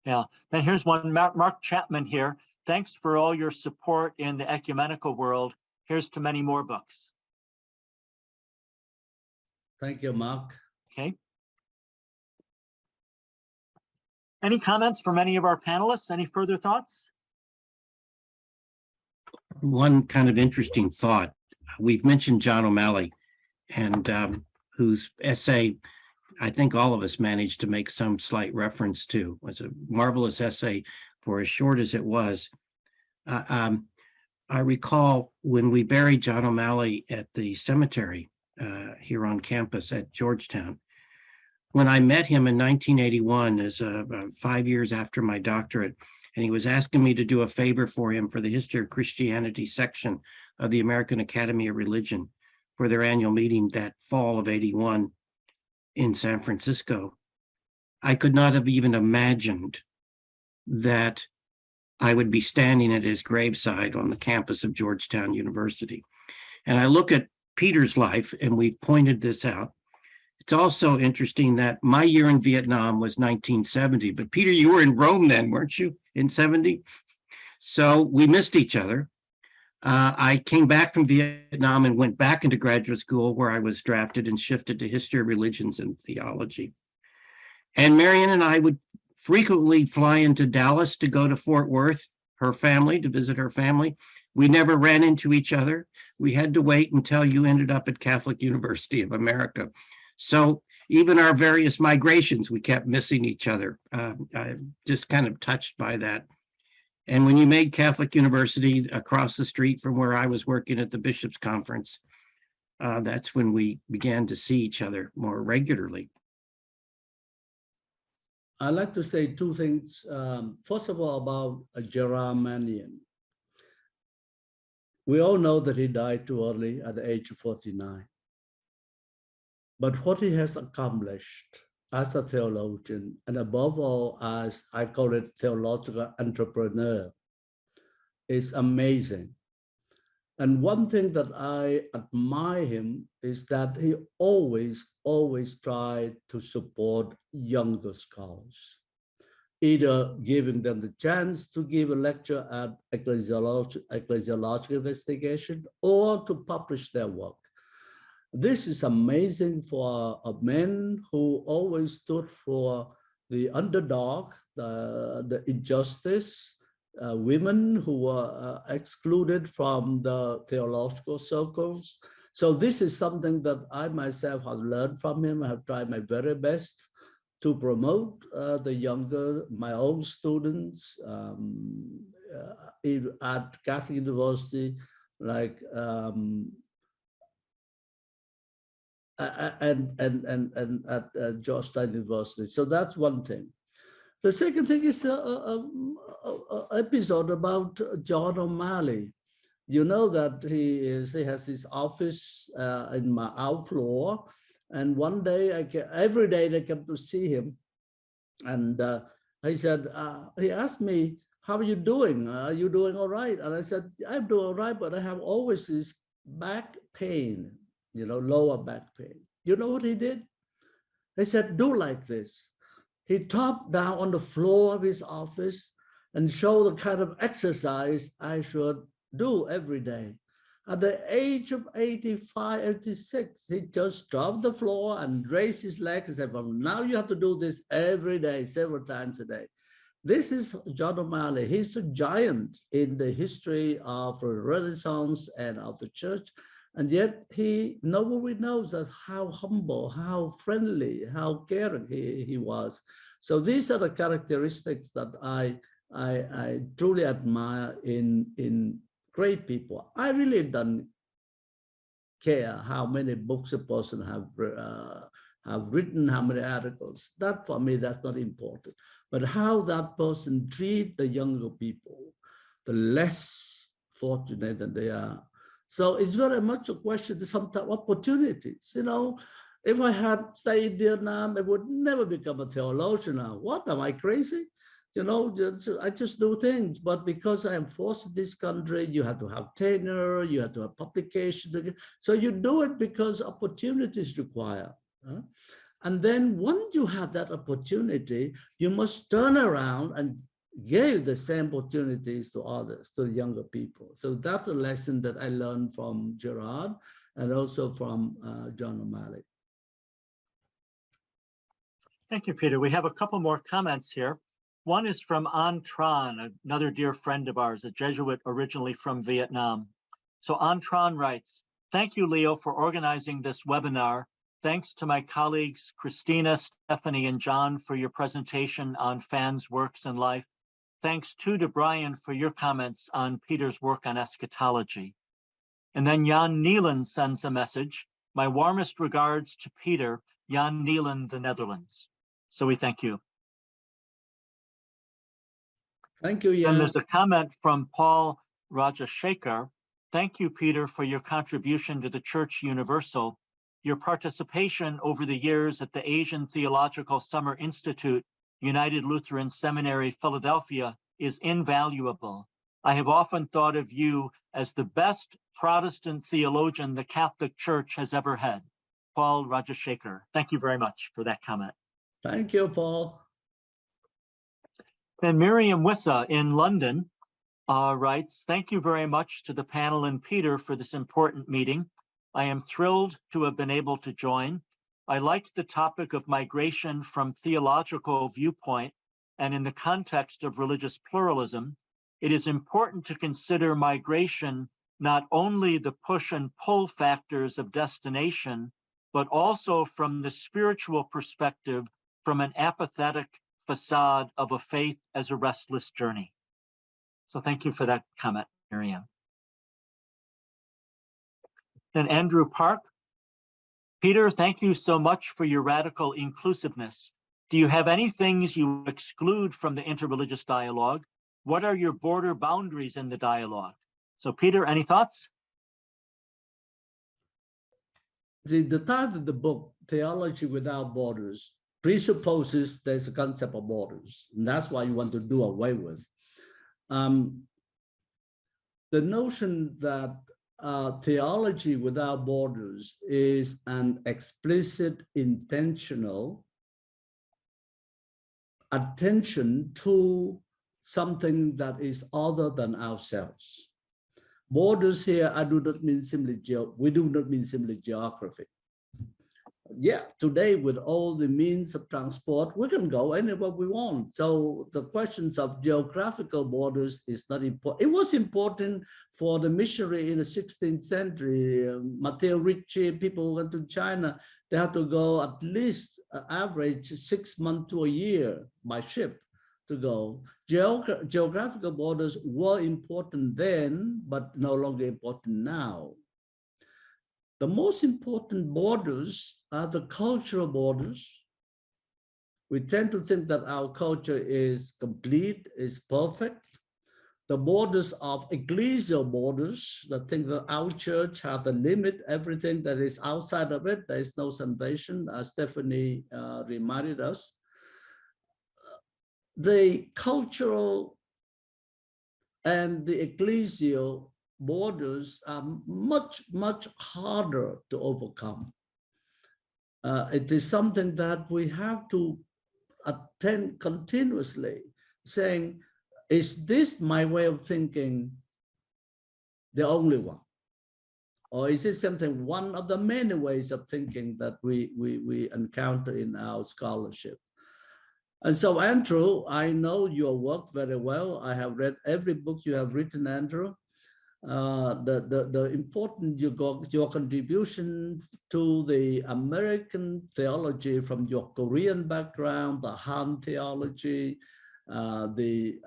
Yeah, then here's one, Mark Chapman here. Thanks for all your support in the ecumenical world. Here's to many more books. Thank you, Mark. Okay. Any comments from any of our panelists? Any further thoughts? one kind of interesting thought. We've mentioned John O'Malley, and whose essay I think all of us managed to make some slight reference to. It was a marvelous essay for as short as it was. I recall when we buried John O'Malley at the cemetery here on campus at Georgetown. When I met him in 1981, as 5 years after my doctorate, and he was asking me to do a favor for him for the History of Christianity section of the American Academy of Religion for their annual meeting that fall of '81 in San Francisco. I could not have even imagined that I would be standing at his graveside on the campus of Georgetown University. And I look at Peter's life, and we've pointed this out. It's also interesting that my year in Vietnam was 1970, but Peter, you were in Rome then, weren't you, in 70? So we missed each other. I came back from Vietnam and went back into graduate school, where I was drafted and shifted to history of religions and theology. And Marian and I would frequently fly into Dallas to go to Fort Worth, her family, to visit her family. We never ran into each other. We had to wait until you ended up at Catholic University of America. So even our various migrations, we kept missing each other. I'm just kind of touched by that. And when you made Catholic University across the street from where I was working at the Bishops' Conference, that's when we began to see each other more regularly. I'd like to say two things. First of all, about Gerard Mannion. We all know that he died too early at the age of 49. But what he has accomplished as a theologian, and above all, as I call it, theological entrepreneur, is amazing. And one thing that I admire him is that he always tried to support younger scholars, either giving them the chance to give a lecture at ecclesiological investigation or to publish their work. This is amazing for a man who always stood for the underdog, the injustice, women who were excluded from the theological circles. So this is something that I myself have learned from him. I have tried my very best to promote the younger, my own students at Catholic University, like and at Georgetown University. So that's one thing. The second thing is the episode about John O'Malley. You know that he has his office in my outfloor, and one day every day they come to see him, and he said, he asked me, "How are you doing? Are you doing all right?" And I said, "I'm doing all right, but I have always this back pain, you know, lower back pain." You know what he did? He said, "Do like this." He topped down on the floor of his office and showed the kind of exercise I should do every day. At the age of 85, 86, he just dropped the floor and raised his legs and said, "From now you have to do this every day, several times a day." This is John O'Malley. He's a giant in the history of the Renaissance and of the church. And yet nobody knows that how humble, how friendly, how caring he was. So these are the characteristics that I truly admire in great people. I really don't care how many books a person have written, how many articles. That for me, that's not important. But how that person treats the younger people, the less fortunate that they are. So it's very much a question of sometimes opportunities. You know, if I had stayed in Vietnam, I would never become a theologian now. What, am I crazy? You know, I just do things. But because I am forced in this country, you have to have tenure, you have to have publication. So you do it because opportunities require. And then once you have that opportunity, you must turn around and give the same opportunities to others, to younger people. So that's a lesson that I learned from Gerard and also from John O'Malley. Thank you, Peter. We have a couple more comments here. One is from An Tran, another dear friend of ours, a Jesuit originally from Vietnam. So An Tran writes, "Thank you, Leo, for organizing this webinar. Thanks to my colleagues, Christina, Stephanie, and John for your presentation on Phan's works and life. Thanks too to Brian for your comments on Peter's work on eschatology." And then Jan Neelan sends a message. "My warmest regards to Peter, Jan Neelan, the Netherlands." So we thank you. Thank you, And Jan. there's a comment from Paul Rajashekar. "Thank you, Peter, for your contribution to the Church Universal. Your participation over the years at the Asian Theological Summer Institute, United Lutheran Seminary, Philadelphia, is invaluable. I have often thought of you as the best Protestant theologian the Catholic Church has ever had." Paul Rajashekar. Thank you very much for that comment. Thank you, Paul. Then Miriam Wissa in London writes, "Thank you very much to the panel and Peter for this important meeting. I am thrilled to have been able to join. I liked the topic of migration from theological viewpoint, and in the context of religious pluralism, it is important to consider migration not only the push and pull factors of destination, but also from the spiritual perspective, from an apathetic facade of a faith as a restless journey." So thank you for that comment, Miriam. Then Andrew Park. "Peter, thank you so much for your radical inclusiveness. Do you have any things you exclude from the interreligious dialogue? What are your border boundaries in the dialogue?" So Peter, any thoughts? The title of the book, Theology Without Borders, presupposes there's a concept of borders, and that's why you want to do away with. The notion that theology without borders is an explicit, intentional attention to something that is other than ourselves. Borders here, I do not mean simply we do not mean simply geography. Yeah, today with all the means of transport, we can go anywhere we want. So the questions of geographical borders is not important. It was important for the missionary in the 16th century. Matteo Ricci, people who went to China, they had to go at least average 6 months to a year by ship to go. Geographical borders were important then, but no longer important now. The most important borders are the cultural borders. We tend to think that our culture is complete, is perfect. The borders of ecclesial borders, that think that our church has a limit, everything that is outside of it, there is no salvation, as Stephanie reminded us. The cultural and the ecclesial borders are much, much harder to overcome. It is something that we have to attend continuously, saying, is this my way of thinking the only one? Or is it something, one of the many ways of thinking that we encounter in our scholarship? And so, Andrew, I know your work very well. I have read every book you have written, Andrew. The important your contribution to the American theology from your Korean background, the Han theology, the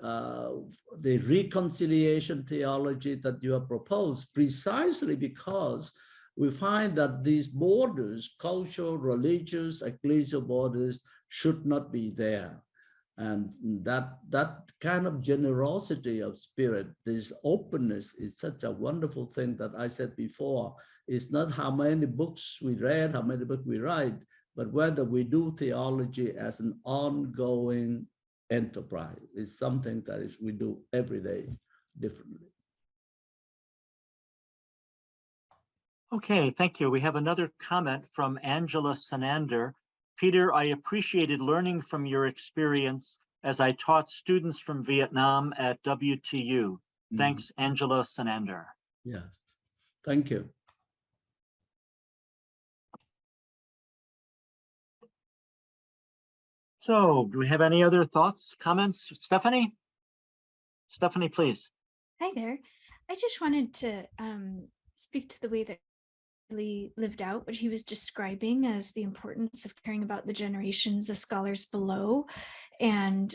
reconciliation theology that you have proposed, precisely because we find that these borders, cultural, religious, ecclesial borders, should not be there. And that kind of generosity of spirit, this openness, is such a wonderful thing that I said before. It's not how many books we read, how many books we write, but whether we do theology as an ongoing enterprise. It's something that we do every day differently. Okay, thank you. We have another comment from Angela Sanander. "Peter, I appreciated learning from your experience as I taught students from Vietnam at WTU. Thanks, Angela Sanander." Yeah, thank you. So do we have any other thoughts, comments? Stephanie? Stephanie, please. Hi there. I just wanted to speak to the way that he lived out what he was describing as the importance of caring about the generations of scholars below. And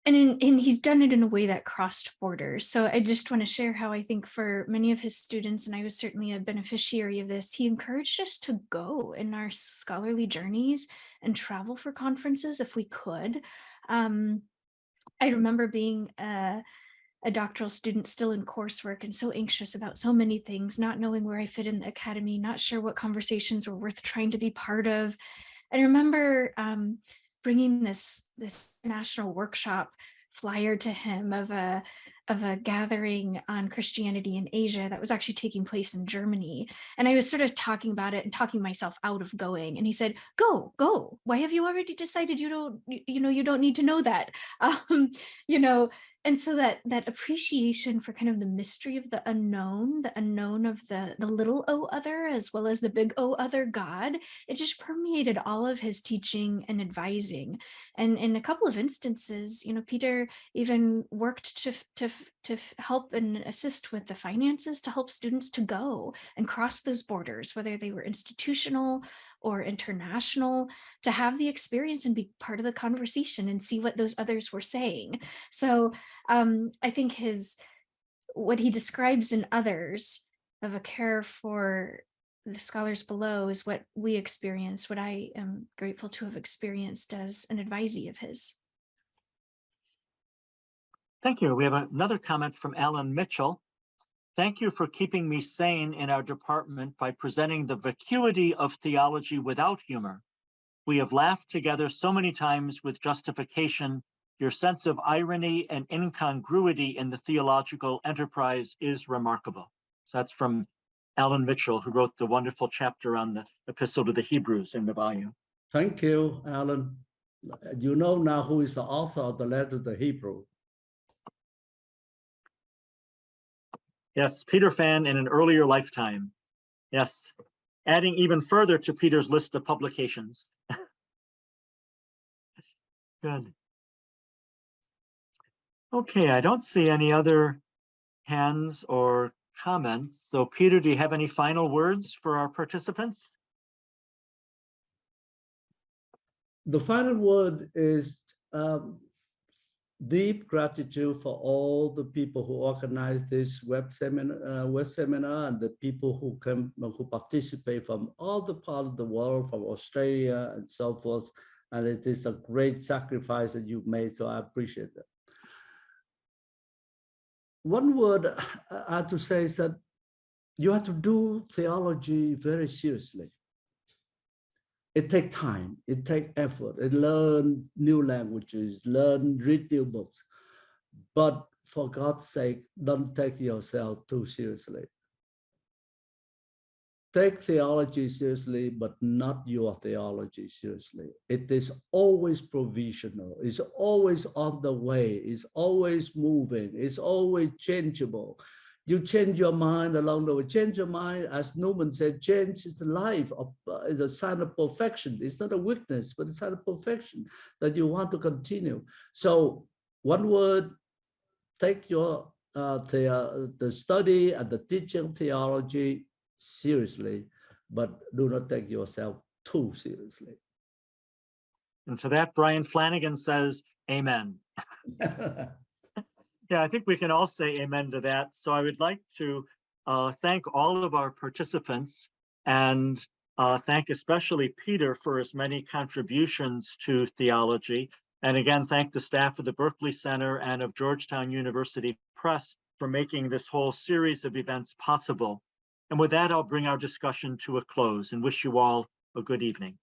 he's done it in a way that crossed borders. So I just want to share how I think for many of his students, and I was certainly a beneficiary of this, he encouraged us to go in our scholarly journeys and travel for conferences if we could. I remember being a doctoral student still in coursework and so anxious about so many things, not knowing where I fit in the academy, not sure what conversations were worth trying to be part of. I remember bringing this national workshop flyer to him of a gathering on Christianity in Asia that was actually taking place in Germany. And I was sort of talking about it and talking myself out of going. And he said, go. Why have you already decided you don't need to know that? And so that appreciation for kind of the mystery of the unknown of the little O other, as well as the big O other God, it just permeated all of his teaching and advising. And in a couple of instances, Peter even worked to help and assist with the finances to help students to go and cross those borders, whether they were institutional or international, to have the experience and be part of the conversation and see what those others were saying. So I think what he describes in others of a care for the scholars below is what we experienced, what I am grateful to have experienced as an advisee of his. Thank you. We have another comment from Alan Mitchell. Thank you for keeping me sane in our department by presenting the vacuity of theology without humor. We have laughed together so many times with justification. Your sense of irony and incongruity in the theological enterprise is remarkable. So that's from Alan Mitchell, who wrote the wonderful chapter on the Epistle to the Hebrews in the volume. Thank you, Alan. You know now who is the author of the letter to the Hebrew. Yes, Peter Phan in an earlier lifetime. Yes, adding even further to Peter's list of publications. Good. Okay, I don't see any other hands or comments. So Peter, do you have any final words for our participants? The final word is deep gratitude for all the people who organized this web seminar and the people who participate from all the parts of the world, from Australia and so forth. And it is a great sacrifice that you've made, so I appreciate it. One word I have to say is that you have to do theology very seriously. It takes time, it takes effort, it learn new languages, read new books. But for God's sake, don't take yourself too seriously. Take theology seriously, but not your theology seriously. It is always provisional. It's always on the way. It's always moving. It's always changeable. You change your mind along the way. Change your mind, as Newman said, change is the life of is a sign of perfection. It's not a weakness, but it's a sign of perfection that you want to continue. So one word, take your the study and the teaching of theology seriously, but do not take yourself too seriously. And to that, Brian Flanagan says, amen. Yeah, I think we can all say amen to that. So I would like to thank all of our participants and thank especially Peter for his many contributions to theology. And again, thank the staff of the Berkley Center and of Georgetown University Press for making this whole series of events possible. And with that, I'll bring our discussion to a close and wish you all a good evening.